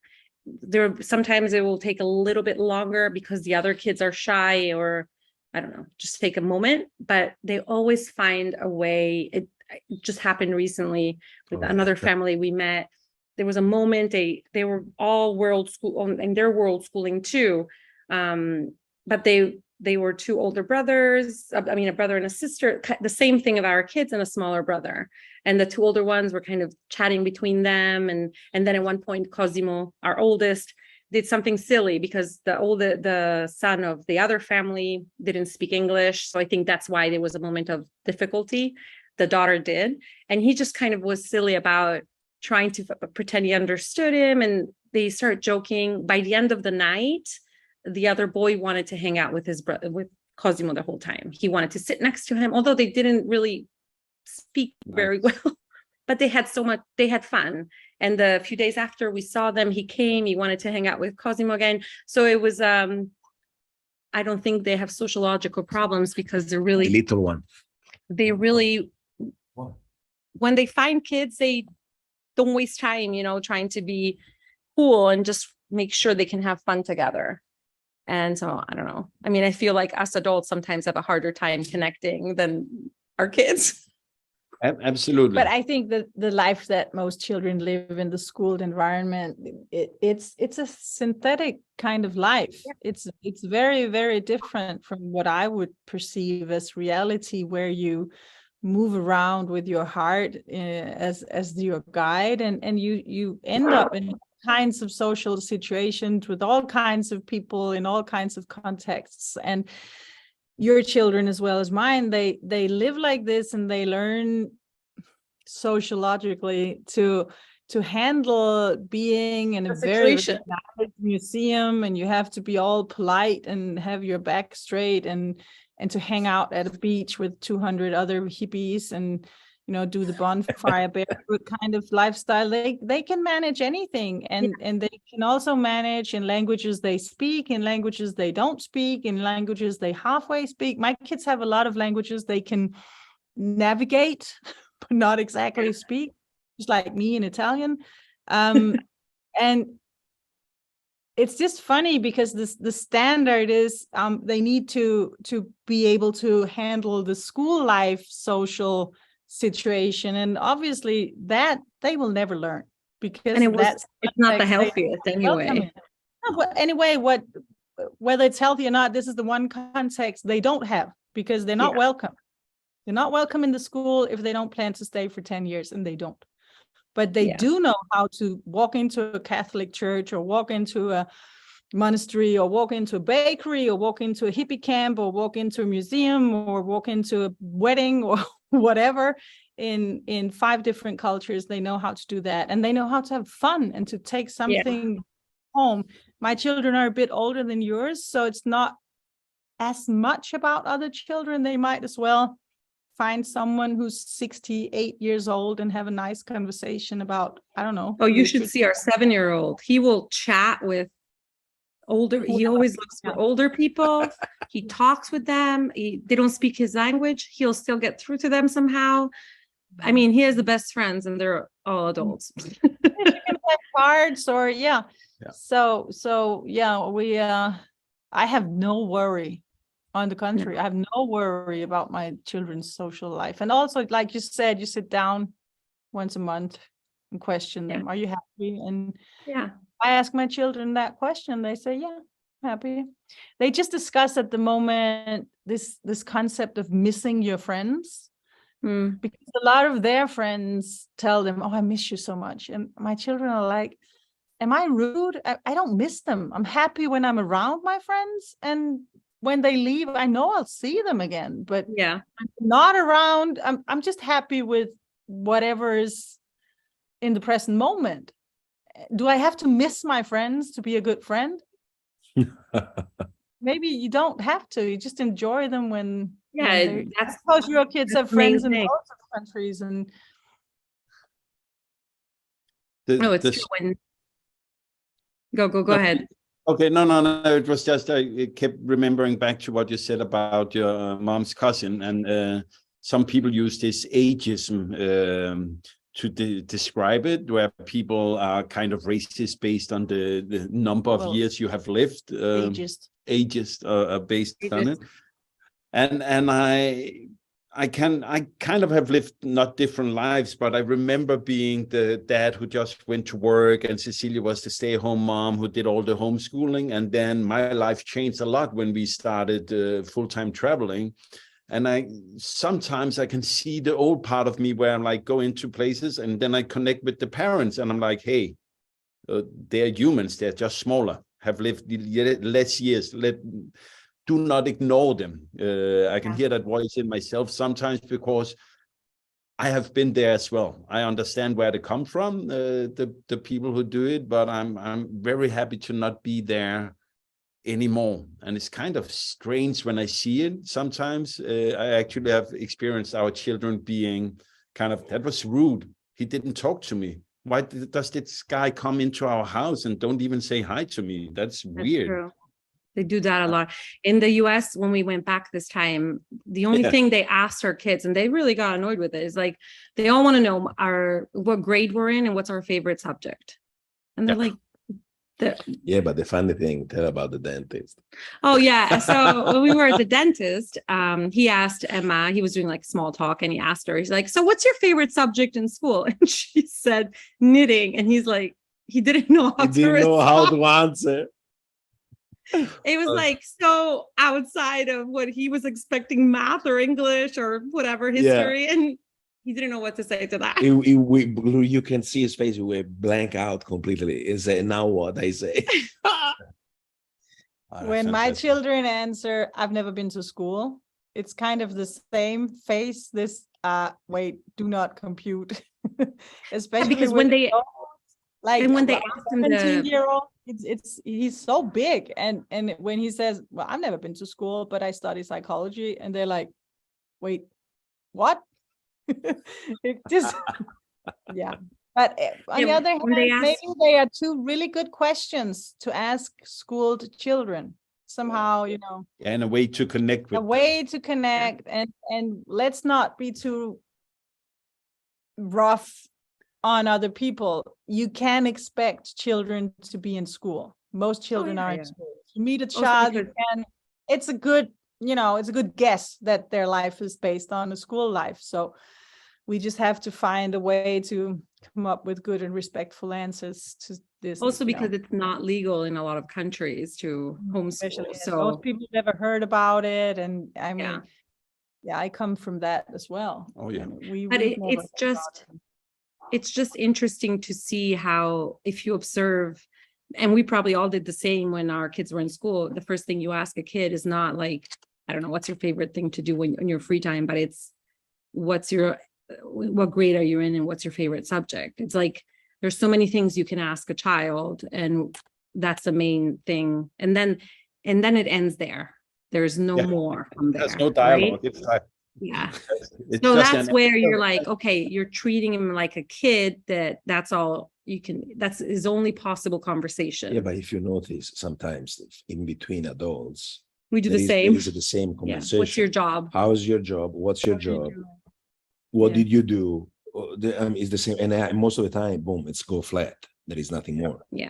Sometimes it will take a little bit longer because the other kids are shy, or I don't know, just take a moment, but they always find a way. It just happened recently with another family we met. There was a moment they were all world school and they're world schooling too. But they were two older brothers. A brother and a sister, the same thing of our kids, and a smaller brother. And the two older ones were kind of chatting between them. And then at one point, Cosimo, our oldest, did something silly because the son of the other family didn't speak English. So I think that's why there was a moment of difficulty. The daughter did. And he just kind of was silly about trying to pretend he understood him. And they started joking. By the end of the night, the other boy wanted to hang out with his brother, with Cosimo, the whole time. He wanted to sit next to him, although they didn't really speak very well, but they had fun. And the few days after we saw them, he came, he wanted to hang out with Cosimo again. So it was I don't think they have sociological problems because they're The really, little one. when they find kids, they don't waste time, trying to be cool and just make sure they can have fun together. And so I don't know. I mean, I feel like us adults sometimes have a harder time connecting than our kids. Absolutely. But I think that the life that most children live in the school environment, it's a synthetic kind of life. Yeah. It's very, very different from what I would perceive as reality, where you move around with your heart as your guide, and you end up in kinds of social situations with all kinds of people in all kinds of contexts. And your children as well as mine, they live like this, and they learn sociologically to handle being in a very nice museum, and you have to be all polite and have your back straight, and to hang out at a beach with 200 other hippies and do the bonfire barefoot kind of lifestyle. They can manage anything, and they can also manage in languages they speak, in languages they don't speak, in languages they halfway speak. My kids have a lot of languages they can navigate but not exactly speak, just like me in Italian. And it's just funny because the standard is they need to be able to handle the school life social situation, and obviously that they will never learn, because it's not the healthiest anyway. Anyway, whether it's healthy or not, this is the one context they don't have, because they're not welcome. They're not welcome in the school if they don't plan to stay for 10 years, and they don't. But they do know how to walk into a Catholic church, or walk into a monastery, or walk into a bakery, or walk into a hippie camp, or walk into a museum, or walk into a wedding, or whatever. In 5 different cultures, they know how to do that, and they know how to have fun and to take something home. My children are a bit older than yours, so it's not as much about other children. They might as well find someone who's 68 years old and have a nice conversation about, I don't know. Oh, you should see our 7-year-old. He will chat with he always looks for older people. He talks with them. They don't speak his language. He'll still get through to them somehow. I mean, he has the best friends, and they're all adults. You can play cards, or So I have no worry. On the contrary, I have no worry about my children's social life. And also, like you said, you sit down once a month and question them. Are you happy? And I ask my children that question. They say, yeah, I'm happy. They just discuss at the moment this concept of missing your friends. Because a lot of their friends tell them, oh, I miss you so much. And my children are like, am I rude? I don't miss them. I'm happy when I'm around my friends. And when they leave, I know I'll see them again, but I'm not around. I'm just happy with whatever is in the present moment. Do I have to miss my friends to be a good friend? Maybe you don't have to. You just enjoy them when. I suppose your kids have friends in lots of countries, and. It's true. When... Go ahead. Okay, no. It was just I kept remembering back to what you said about your mom's cousin, and some people use this ageism to describe it, where people are kind of racist based on the number of years you have lived. Ageist based on it, and I kind of have lived not different lives, but I remember being the dad who just went to work, and Cecilia was the stay-at-home mom who did all the homeschooling. And then my life changed a lot when we started full-time traveling. And sometimes I can see the old part of me where I'm like, go into places, and then I connect with the parents, and I'm like, hey, they're humans, they're just smaller, have lived less years. Do not ignore them. I can hear that voice in myself sometimes, because I have been there as well. I understand where they come from, the people who do it, but I'm very happy to not be there anymore. And it's kind of strange when I see it. Sometimes I actually have experienced our children being kind of, that was rude. He didn't talk to me. Why does this guy come into our house and don't even say hi to me? That's weird. True. They do that a lot. In the US, when we went back this time, the only thing they asked our kids, and they really got annoyed with it, is like, they all want to know what grade we're in and what's our favorite subject. And they're like, yeah, but the funny thing, tell about the dentist. Oh yeah. So when we were at the dentist, he asked Emma, he was doing like small talk, and he asked her, he's like, so what's your favorite subject in school? And she said knitting. And he's like, he didn't know how to answer. It was like so outside of what he was expecting, math or English or whatever, history. And he didn't know what to say to that. You can see his face. We blank out completely. Is now what I say? When my children answer, I've never been to school, it's kind of the same face. This wait, do not compute. Especially because when they like, and when they ask him 17-year-old, he's so big, and when he says, well, I've never been to school, but I study psychology, and they're like, wait, what? It just yeah. But on the other hand, maybe they are two really good questions to ask schooled children somehow, you know. And a way to connect with and let's not be too rough on other people. You can expect children to be in school. Most children are in school. You meet a child, it's a good guess that their life is based on a school life. So we just have to find a way to come up with good and respectful answers to this. Also, because it's not legal in a lot of countries to homeschool. So most people never heard about it. And I mean, I come from that as well. Oh yeah. It's just interesting to see how, if you observe, and we probably all did the same when our kids were in school, the first thing you ask a kid is not like, I don't know, what's your favorite thing to do when on your free time, but it's what grade are you in and what's your favorite subject? It's like, there's so many things you can ask a child, and that's the main thing. And then it ends there. There's no more from there. There's no dialogue. Right? It's like, so that's where you're like, okay, you're treating him like a kid, that's all you can, that's his only possible conversation. Yeah, but if you notice, sometimes in between adults, we do the same. There is the same conversation. What's your job? How's your job? What's your job? What did you do? It's the same. And most of the time, boom, it's go flat. There is nothing more. Yeah.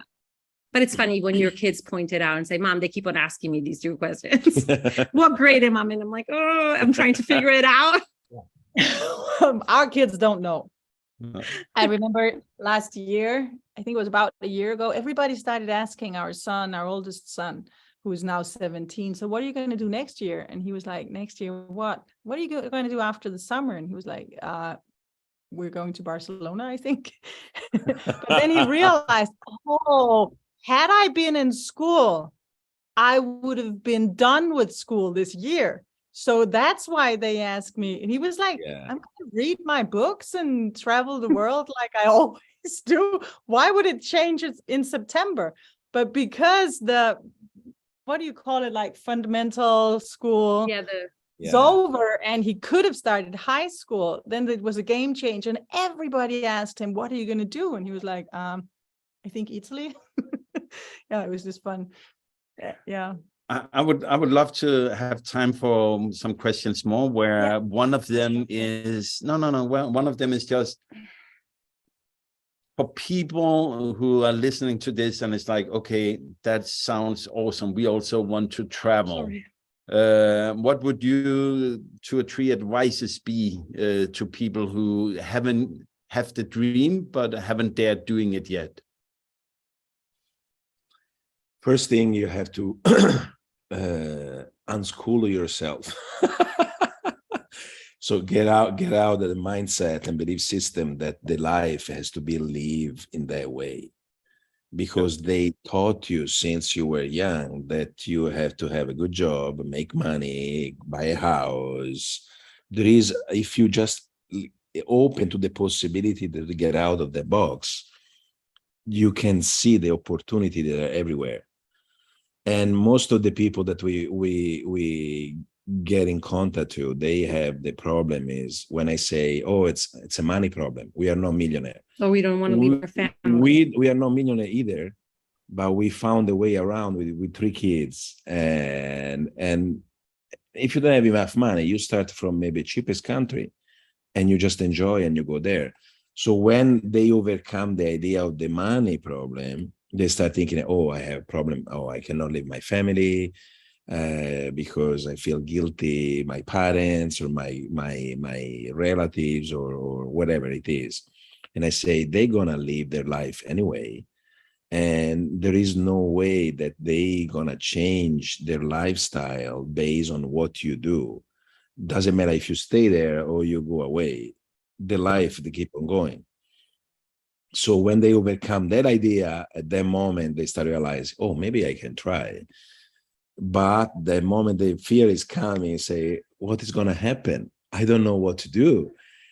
But it's funny when your kids point it out and say, Mom, they keep on asking me these two questions. What grade am I in? I'm like, oh, I'm trying to figure it out. Our kids don't know. I remember last year, I think it was about a year ago, everybody started asking our oldest son, who is now 17. So what are you going to do next year? And he was like, next year, what? What are you going to do after the summer? And he was like, we're going to Barcelona, I think. But then he realized, had I been in school, I would have been done with school this year. So that's why they asked me. And he was like, I'm going to read my books and travel the world like I always do. Why would it change it in September? But because what do you call it? Like fundamental school. It's over, and he could have started high school. Then it was a game change, and everybody asked him, what are you going to do? And he was like, I think Italy. It was just fun. Yeah. I would love to have time for some questions more, where one of them is one of them is just for people who are listening to this and it's like, okay, that sounds awesome. We also want to travel. What would you 2 or 3 advices be to people who have the dream but haven't dared doing it yet? First thing, you have to unschool yourself. So get out of the mindset and belief system that the life has to be lived in that way, because they taught you since you were young that you have to have a good job, make money, buy a house. If you just open to the possibility to get out of the box, you can see the opportunity that are everywhere. And most of the people that we get in contact to, they have the problem is when I say, it's a money problem. We are not millionaire. So we don't want to leave our family. We are not millionaire either, but we found a way around with 3 kids. And if you don't have enough money, you start from maybe cheapest country and you just enjoy and you go there. So when they overcome the idea of the money problem, they start thinking, oh, I have a problem. Oh, I cannot leave my family because I feel guilty, my parents or my relatives or whatever it is. And I say, they're gonna live their life anyway. And there is no way that they gonna change their lifestyle based on what you do. Doesn't matter if you stay there or you go away, the life, they keep on going. So when they overcome that idea, at that moment, they start realizing, oh, maybe I can try. But the moment the fear is coming, say, what is gonna happen? I don't know what to do.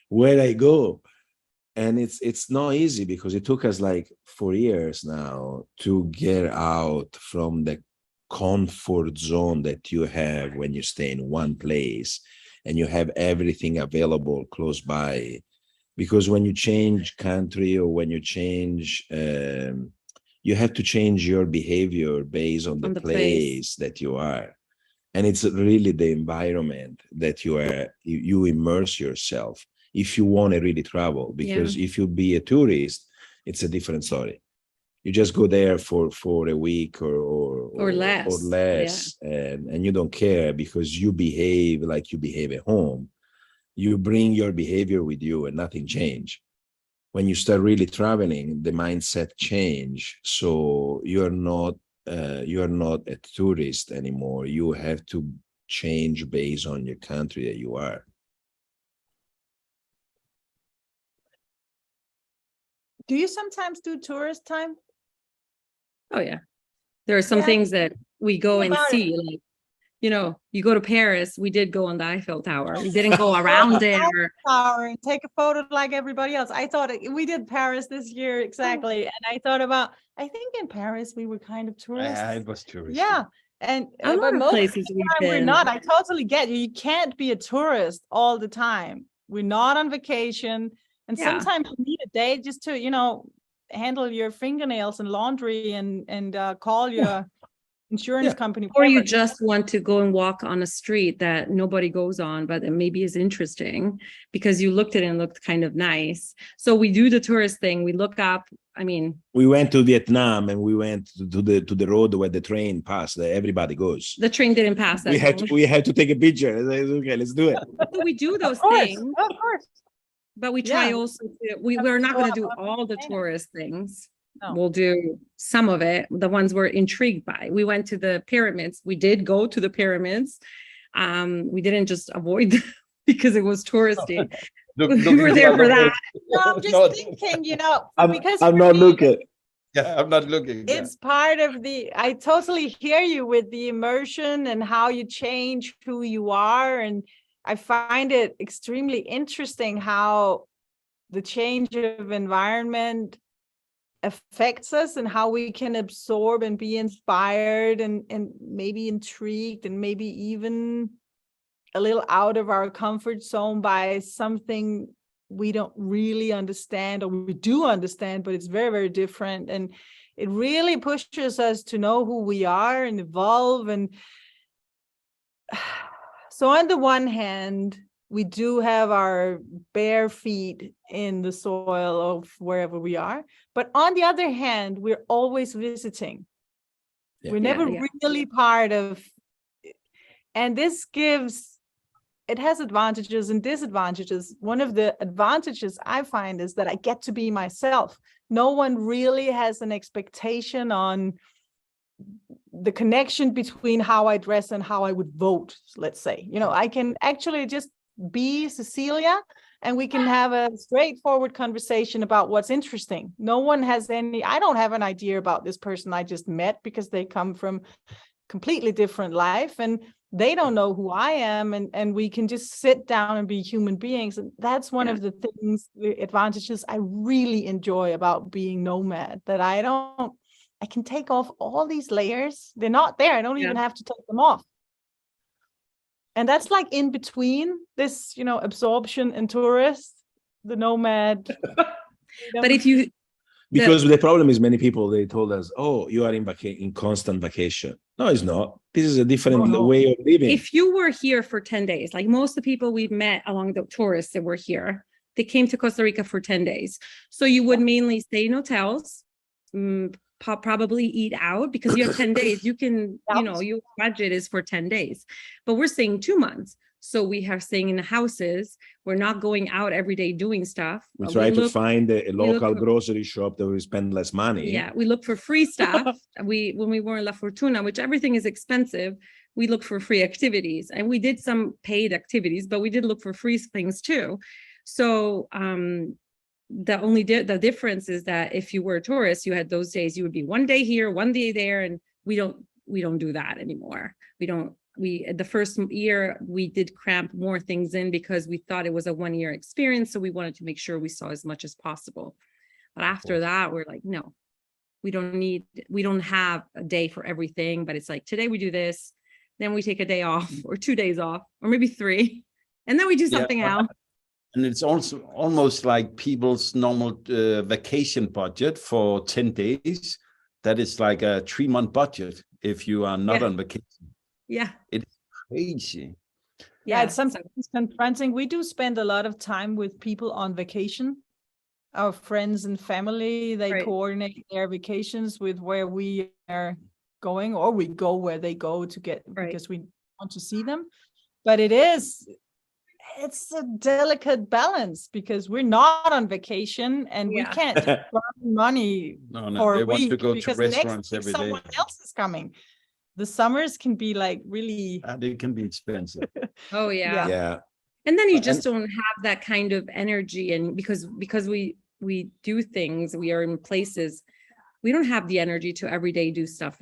Where I go? And it's not easy because it took us like 4 years now to get out from the comfort zone that you have when you stay in one place and you have everything available close by. Because when you change country or when you change, you have to change your behavior based on the place that you are. And it's really the environment that you immerse yourself if you want to really travel, because if you be a tourist, it's a different story. You just go there for a week or less, and you don't care because you behave like you behave at home. You bring your behavior with you and nothing change. When you start really traveling, the mindset change. So you're not a tourist anymore. You have to change based on your country that you are. Do you sometimes do tourist time? Oh yeah, there are some things that we go and see. Like, you know, you go to Paris. We did go on the Eiffel Tower. We didn't go around there. Tower and take a photo like everybody else. I thought we did Paris this year exactly, and I thought about. I think in Paris we were kind of tourists. Yeah, it was tourist. Yeah, and but most places we're not. I totally get you. You can't be a tourist all the time. We're not on vacation. And sometimes you need a day just to, you know, handle your fingernails and laundry and call your insurance company. Or you just want to go and walk on a street that nobody goes on, but it maybe is interesting because you looked at it and looked kind of nice. So we do the tourist thing. We look up. I mean, we went to Vietnam and we went to the road where the train passed. Everybody goes. The train didn't pass. We had to take a picture. Okay, let's do it. So we do those things. Of course. But we try also to, we're not going to do all the tourist things. No. We'll do some of it, the ones we're intrigued by. We went to the pyramids. We did go to the pyramids. We didn't just avoid them because it was touristy. We were there for that. No, I'm just thinking, you know, because I'm not looking. Yeah, I'm not looking. It's part of I totally hear you with the immersion and how you change who you are. And I find it extremely interesting how the change of environment affects us and how we can absorb and be inspired and maybe intrigued and maybe even a little out of our comfort zone by something we don't really understand, or we do understand, but it's very, very different. And it really pushes us to know who we are and evolve. And so on the one hand, we do have our bare feet in the soil of wherever we are. But on the other hand, we're always visiting. Yeah. We're never really part of, and this it has advantages and disadvantages. One of the advantages I find is that I get to be myself. No one really has an expectation on the connection between how I dress and how I would vote, let's say. You know, I can actually just be Cecilia and we can have a straightforward conversation about what's interesting. No one has I don't have an idea about this person I just met because they come from completely different life and they don't know who I am, and we can just sit down and be human beings. And that's one of the things, the advantages I really enjoy about being nomad, that I can take off all these layers. They're not there. I don't even have to take them off. And that's like in between this, you know, absorption and tourist, the nomad. But if you Because the problem is many people, they told us, oh, you are in constant vacation. No, it's not. This is a different way of living. If you were here for 10 days, like most of the people we've met along the tourists that were here, they came to Costa Rica for 10 days. So you would mainly stay in hotels, probably eat out, because you have 10 days. You can, your budget is for 10 days, but we're staying 2 months. So we are staying in the houses. We're not going out every day doing stuff. We try to find a local grocery shop that we spend less money. Yeah, we look for free stuff. When we were in La Fortuna, which everything is expensive, we look for free activities. And we did some paid activities, but we did look for free things too. So the difference is that if you were a tourist, you had those days, you would be 1 day here, 1 day there, and we don't do that anymore. The first year we did cramp more things in because we thought it was a 1 year experience. So we wanted to make sure we saw as much as possible. But after that, we're like, no, we don't have a day for everything, but it's like, today we do this, then we take a day off or 2 days off, or maybe 3, and then we do something else. And it's also almost like people's normal vacation budget for 10 days. That is like a 3-month budget if you are not on vacation. Yeah. It's crazy. Yeah, it's sometimes confronting. We do spend a lot of time with people on vacation. Our friends and family, they coordinate their vacations with where we are going, or we go where they go to get, because we want to see them. But it's a delicate balance, because we're not on vacation and we can't burn money for a week, want to go because to restaurants every day. Someone else is coming. The summers can be like really they can be expensive. Oh yeah. And then you just don't have that kind of energy, and because we do things, we are in places, we don't have the energy to every day do stuff.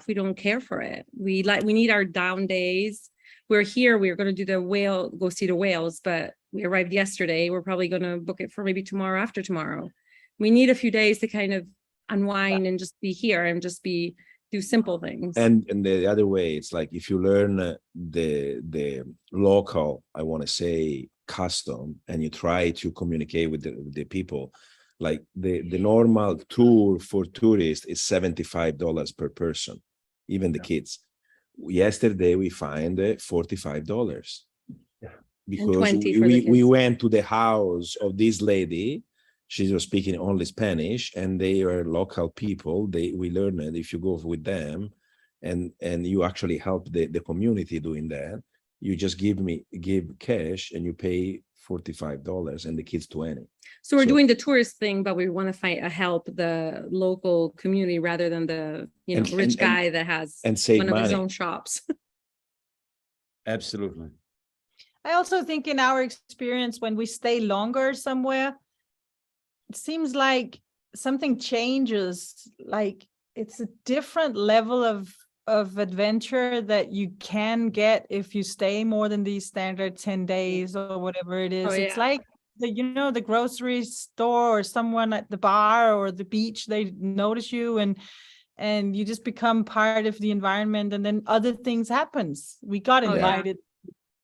We don't care for it. We need our down days. We're here, we're going to do go see the whales, but we arrived yesterday. We're probably going to book it for maybe tomorrow, after tomorrow. We need a few days to kind of unwind and just be here and just do simple things. And the other way, it's like, if you learn the local, I want to say, custom, and you try to communicate with the people, like the normal tour for tourists is $75 per person, even the kids. Yesterday we find $45 because we went to the house of this lady. She was speaking only Spanish, and they are local people. We learned that if you go with them and you actually help the community doing that, you just give cash and you pay $45 and the kids $20. So we're doing the tourist thing, but we want to help the local community rather than the rich guy that has one of his own shops. Absolutely. I also think in our experience, when we stay longer somewhere, it seems like something changes. Like it's a different level of adventure that you can get if you stay more than these standard 10 days or whatever it is. It's like the grocery store or someone at the bar or the beach, they notice you and you just become part of the environment, and then other things happens. We got invited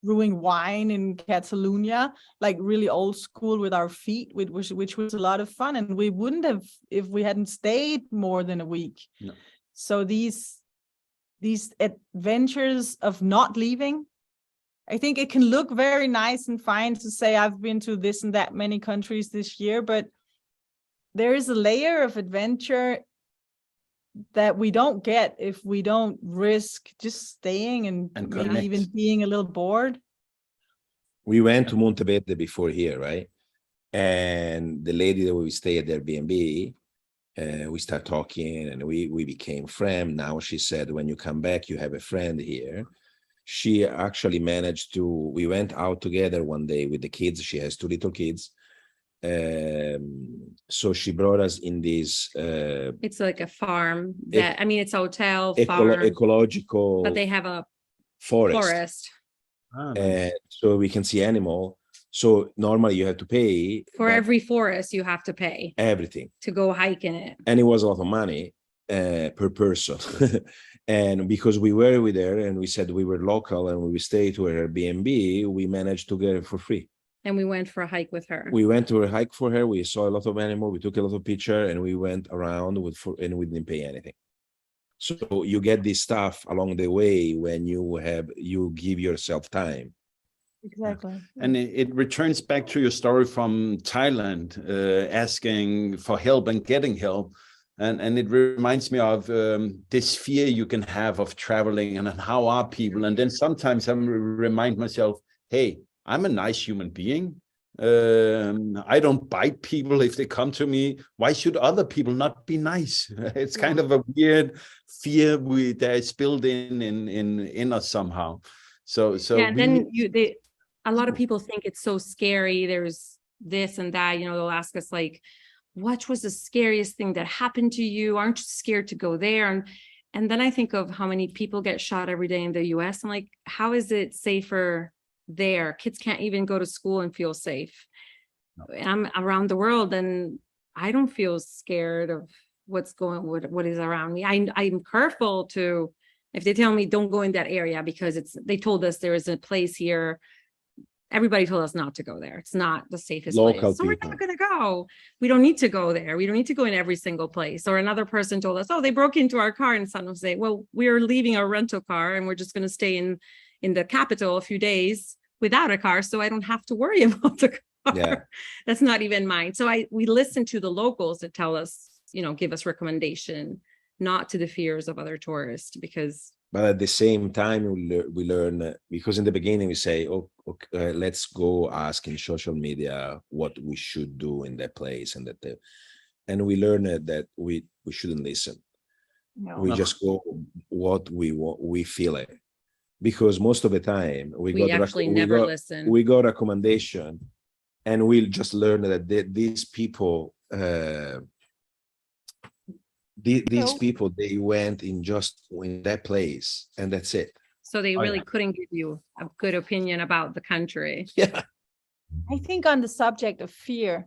brewing wine in Catalonia, like really old school with our feet, which was a lot of fun, and we wouldn't have if we hadn't stayed more than a week. No. So these adventures of not leaving, I think it can look very nice and fine to say I've been to this and that many countries this year, but there is a layer of adventure that we don't get if we don't risk just staying and maybe even being a little bored. We went to Monteverde before here, right? And the lady that we stay at Airbnb, we start talking and we became friends. Now she said, when you come back, you have a friend here. She actually managed to, we went out together one day with the kids. She has 2 little kids. So she brought us in this. It's like a farm that, it's a hotel, farm. Ecological. But they have a forest. And so we can see animal. So normally you have to pay. For every forest, you have to pay. Everything. To go hike in it. And it was a lot of money per person. And because we were with her and we said we were local and we stayed to her Airbnb, we managed to get it for free. And we went for a hike with her. We went to a hike for her. We saw a lot of animals. We took a lot of picture, and we went around and we didn't pay anything. So you get this stuff along the way when you give yourself time. Exactly. And it returns back to your story from Thailand, asking for help and getting help. And it reminds me of this fear you can have of traveling and how are people. And then sometimes I remind myself, hey, I'm a nice human being. I don't bite people if they come to me. Why should other people not be nice? It's kind of a weird fear that is built in us somehow. So yeah, and then a lot of people think it's so scary. There's this and that, they'll ask us like, what was the scariest thing that happened to you? Aren't you scared to go there? And then I think of how many people get shot every day in the US. I'm like, how is it safer there? Kids can't even go to school and feel safe. No. I'm around the world and I don't feel scared of what is around me. I'm careful to, if they tell me don't go in that area because they told us there is a place here. Everybody told us not to go there. It's not the safest place. So we're not going to go. We don't need to go there. We don't need to go in every single place. Or another person told us, oh, they broke into our car in San Jose. Well, we're leaving our rental car and we're just going to stay in the capital a few days without a car. So I don't have to worry about the car. Yeah. That's not even mine. So we listen to the locals that tell us, give us recommendation, not to the fears of other tourists, because. But at the same time, we learn, because in the beginning we say, oh, okay, let's go ask in social media what we should do in that place, and we learn that we shouldn't listen. No. We just go what we want, we feel it, because most of the time we never listen. We got recommendation, and we'll just learn that these people. These people, they went in that place and that's it. So they really couldn't give you a good opinion about the country. Yeah. I think on the subject of fear,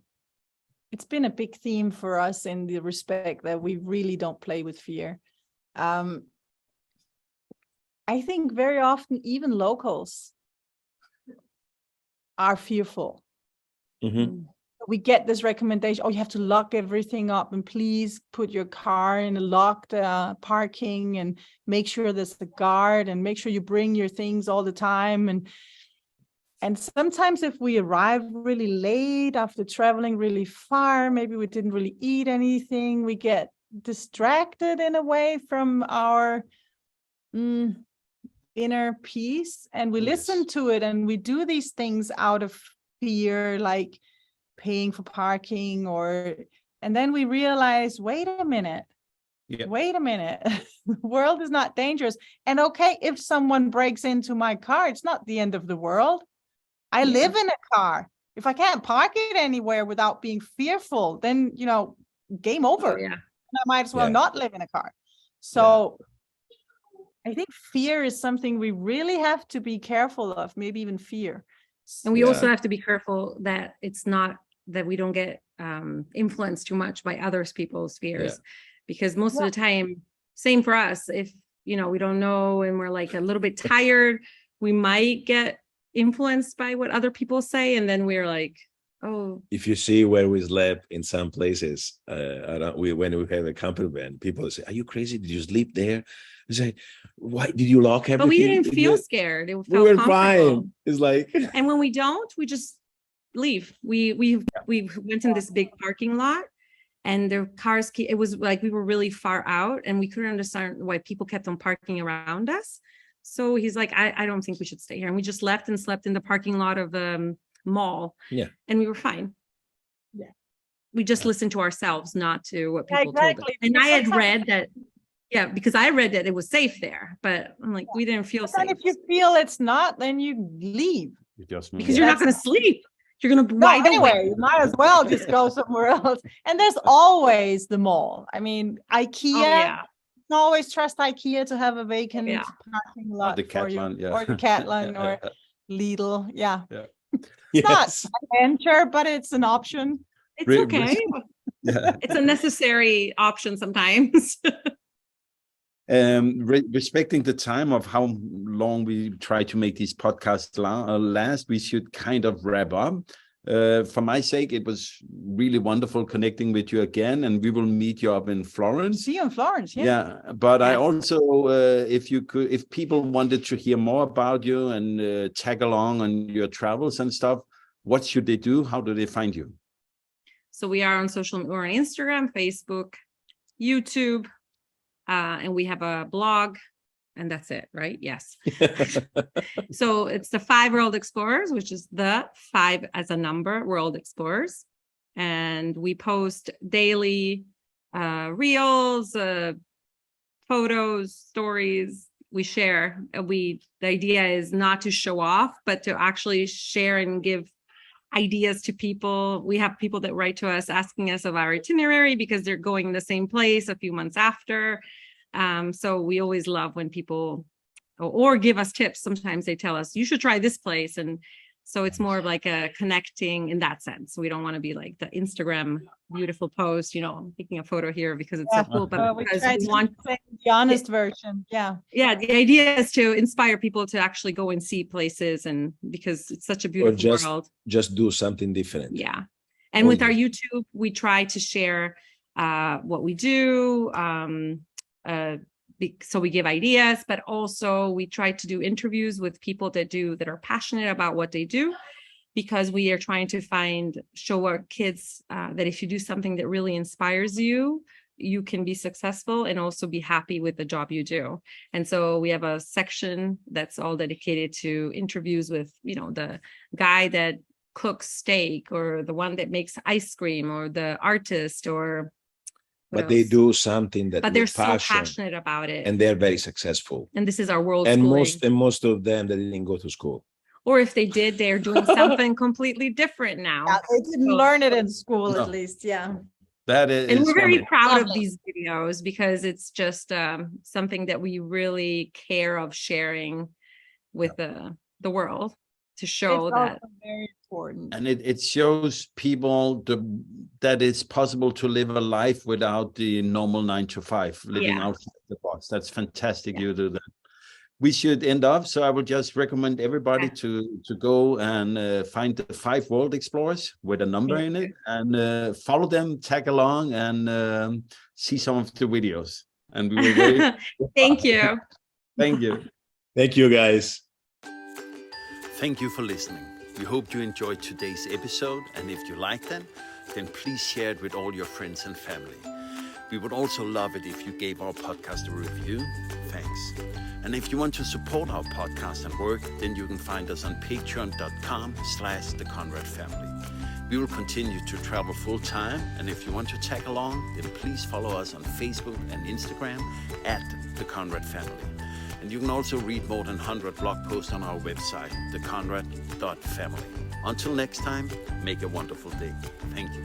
it's been a big theme for us in the respect that we really don't play with fear. I think very often even locals are fearful. Mm-hmm. We get this recommendation, oh, you have to lock everything up and please put your car in a locked parking and make sure there's the guard and make sure you bring your things all the time. And sometimes if we arrive really late after traveling really far, maybe we didn't really eat anything, we get distracted in a way from our inner peace, and we listen to it and we do these things out of fear, like paying for parking, and then we realize, wait a minute, the world is not dangerous. And okay, if someone breaks into my car, it's not the end of the world. I live in a car. If I can't park it anywhere without being fearful, then, game over. I might as well not live in a car. So I think fear is something we really have to be careful of, maybe even fear. And we also have to be careful that it's not that we don't get influenced too much by other people's fears, because most of the time, same for us, if we don't know and we're like a little bit tired, we might get influenced by what other people say, and then we're like, oh. If you see where we slept in some places, when we have a camper van, people say, are you crazy? Did you sleep there? I say, why did you lock everything? But we didn't feel scared. It felt we were fine. It's like, and when we don't, we just leave. We went in this big parking lot, and the cars, it was like we were really far out, and we couldn't understand why people kept on parking around us. So he's like, I don't think we should stay here, and we just left and slept in the parking lot of the mall. And we were fine. We just listened to ourselves, not to what people told us. And I had read that. Because I read that it was safe there, but I'm like, we didn't feel safe. And if you feel it's not, then you leave. Because you're not going to sleep. You're going to you might as well just go somewhere else. And there's always the mall. I mean, IKEA. Always trust IKEA to have a vacant parking lot for you, or Decathlon, or Lidl. It's not an adventure, but it's an option. It's okay. It's a necessary option sometimes. Respecting the time of how long we try to make these podcasts last, we should kind of wrap up. For my sake, it was really wonderful connecting with you again, and we will meet you up in Florence. See you in Florence, yeah. Yeah, but I also, if people wanted to hear more about you and tag along on your travels and stuff, what should they do? How do they find you? So we are on we're on Instagram, Facebook, YouTube, and we have a blog, and that's it, right? Yes. So it's the 5 World Explorers, which is the 5 as a number, World Explorers. And we post daily reels, photos, stories. We share. The idea is not to show off, but to actually share and give ideas to people. We have people that write to us asking us of our itinerary because they're going the same place a few months after. So we always love when people or give us tips. Sometimes they tell us you should try this place, and so it's more of like a connecting in that sense. We don't want to be like the Instagram beautiful post, I'm taking a photo here because it's so cool, but because we want the honest version. Yeah, the idea is to inspire people to actually go and see places, and because it's such a beautiful world, just do something different. Yeah. And with our YouTube, we try to share what we do. So we give ideas, but also we try to do interviews with people that are passionate about what they do, because we are trying to show our kids that if you do something that really inspires you, you can be successful and also be happy with the job you do. And so we have a section that's all dedicated to interviews with, the guy that cooks steak, or the one that makes ice cream, or the artist, or they do something that, but they're so passionate about it, and they're very successful. And this is our world. And most of them, they didn't go to school, or if they did, they're doing something completely different now. Yeah, they didn't learn it in school, at least. Yeah, that is. And we're very proud of these videos because it's just something that we really care of sharing with the world, to show it's that very important. And it shows people that it's possible to live a life without the normal 9 to 5, living outside the box. That's fantastic. You do that. We should end up. So I would just recommend everybody to go and find the 5 World Explorers with a number in it, and follow them, tag along, and see some of the videos. And we will wait. Thank you. Thank you. Thank you, guys. Thank you for listening. We hope you enjoyed today's episode, and if you liked it, then please share it with all your friends and family. We would also love it if you gave our podcast a review. Thanks. And if you want to support our podcast and work, then you can find us on patreon.com/theconradfamily. We will continue to travel full time, and if you want to tag along, then please follow us on Facebook and Instagram @theconradfamily. And you can also read more than 100 blog posts on our website, theconrad.family. Until next time, make a wonderful day. Thank you.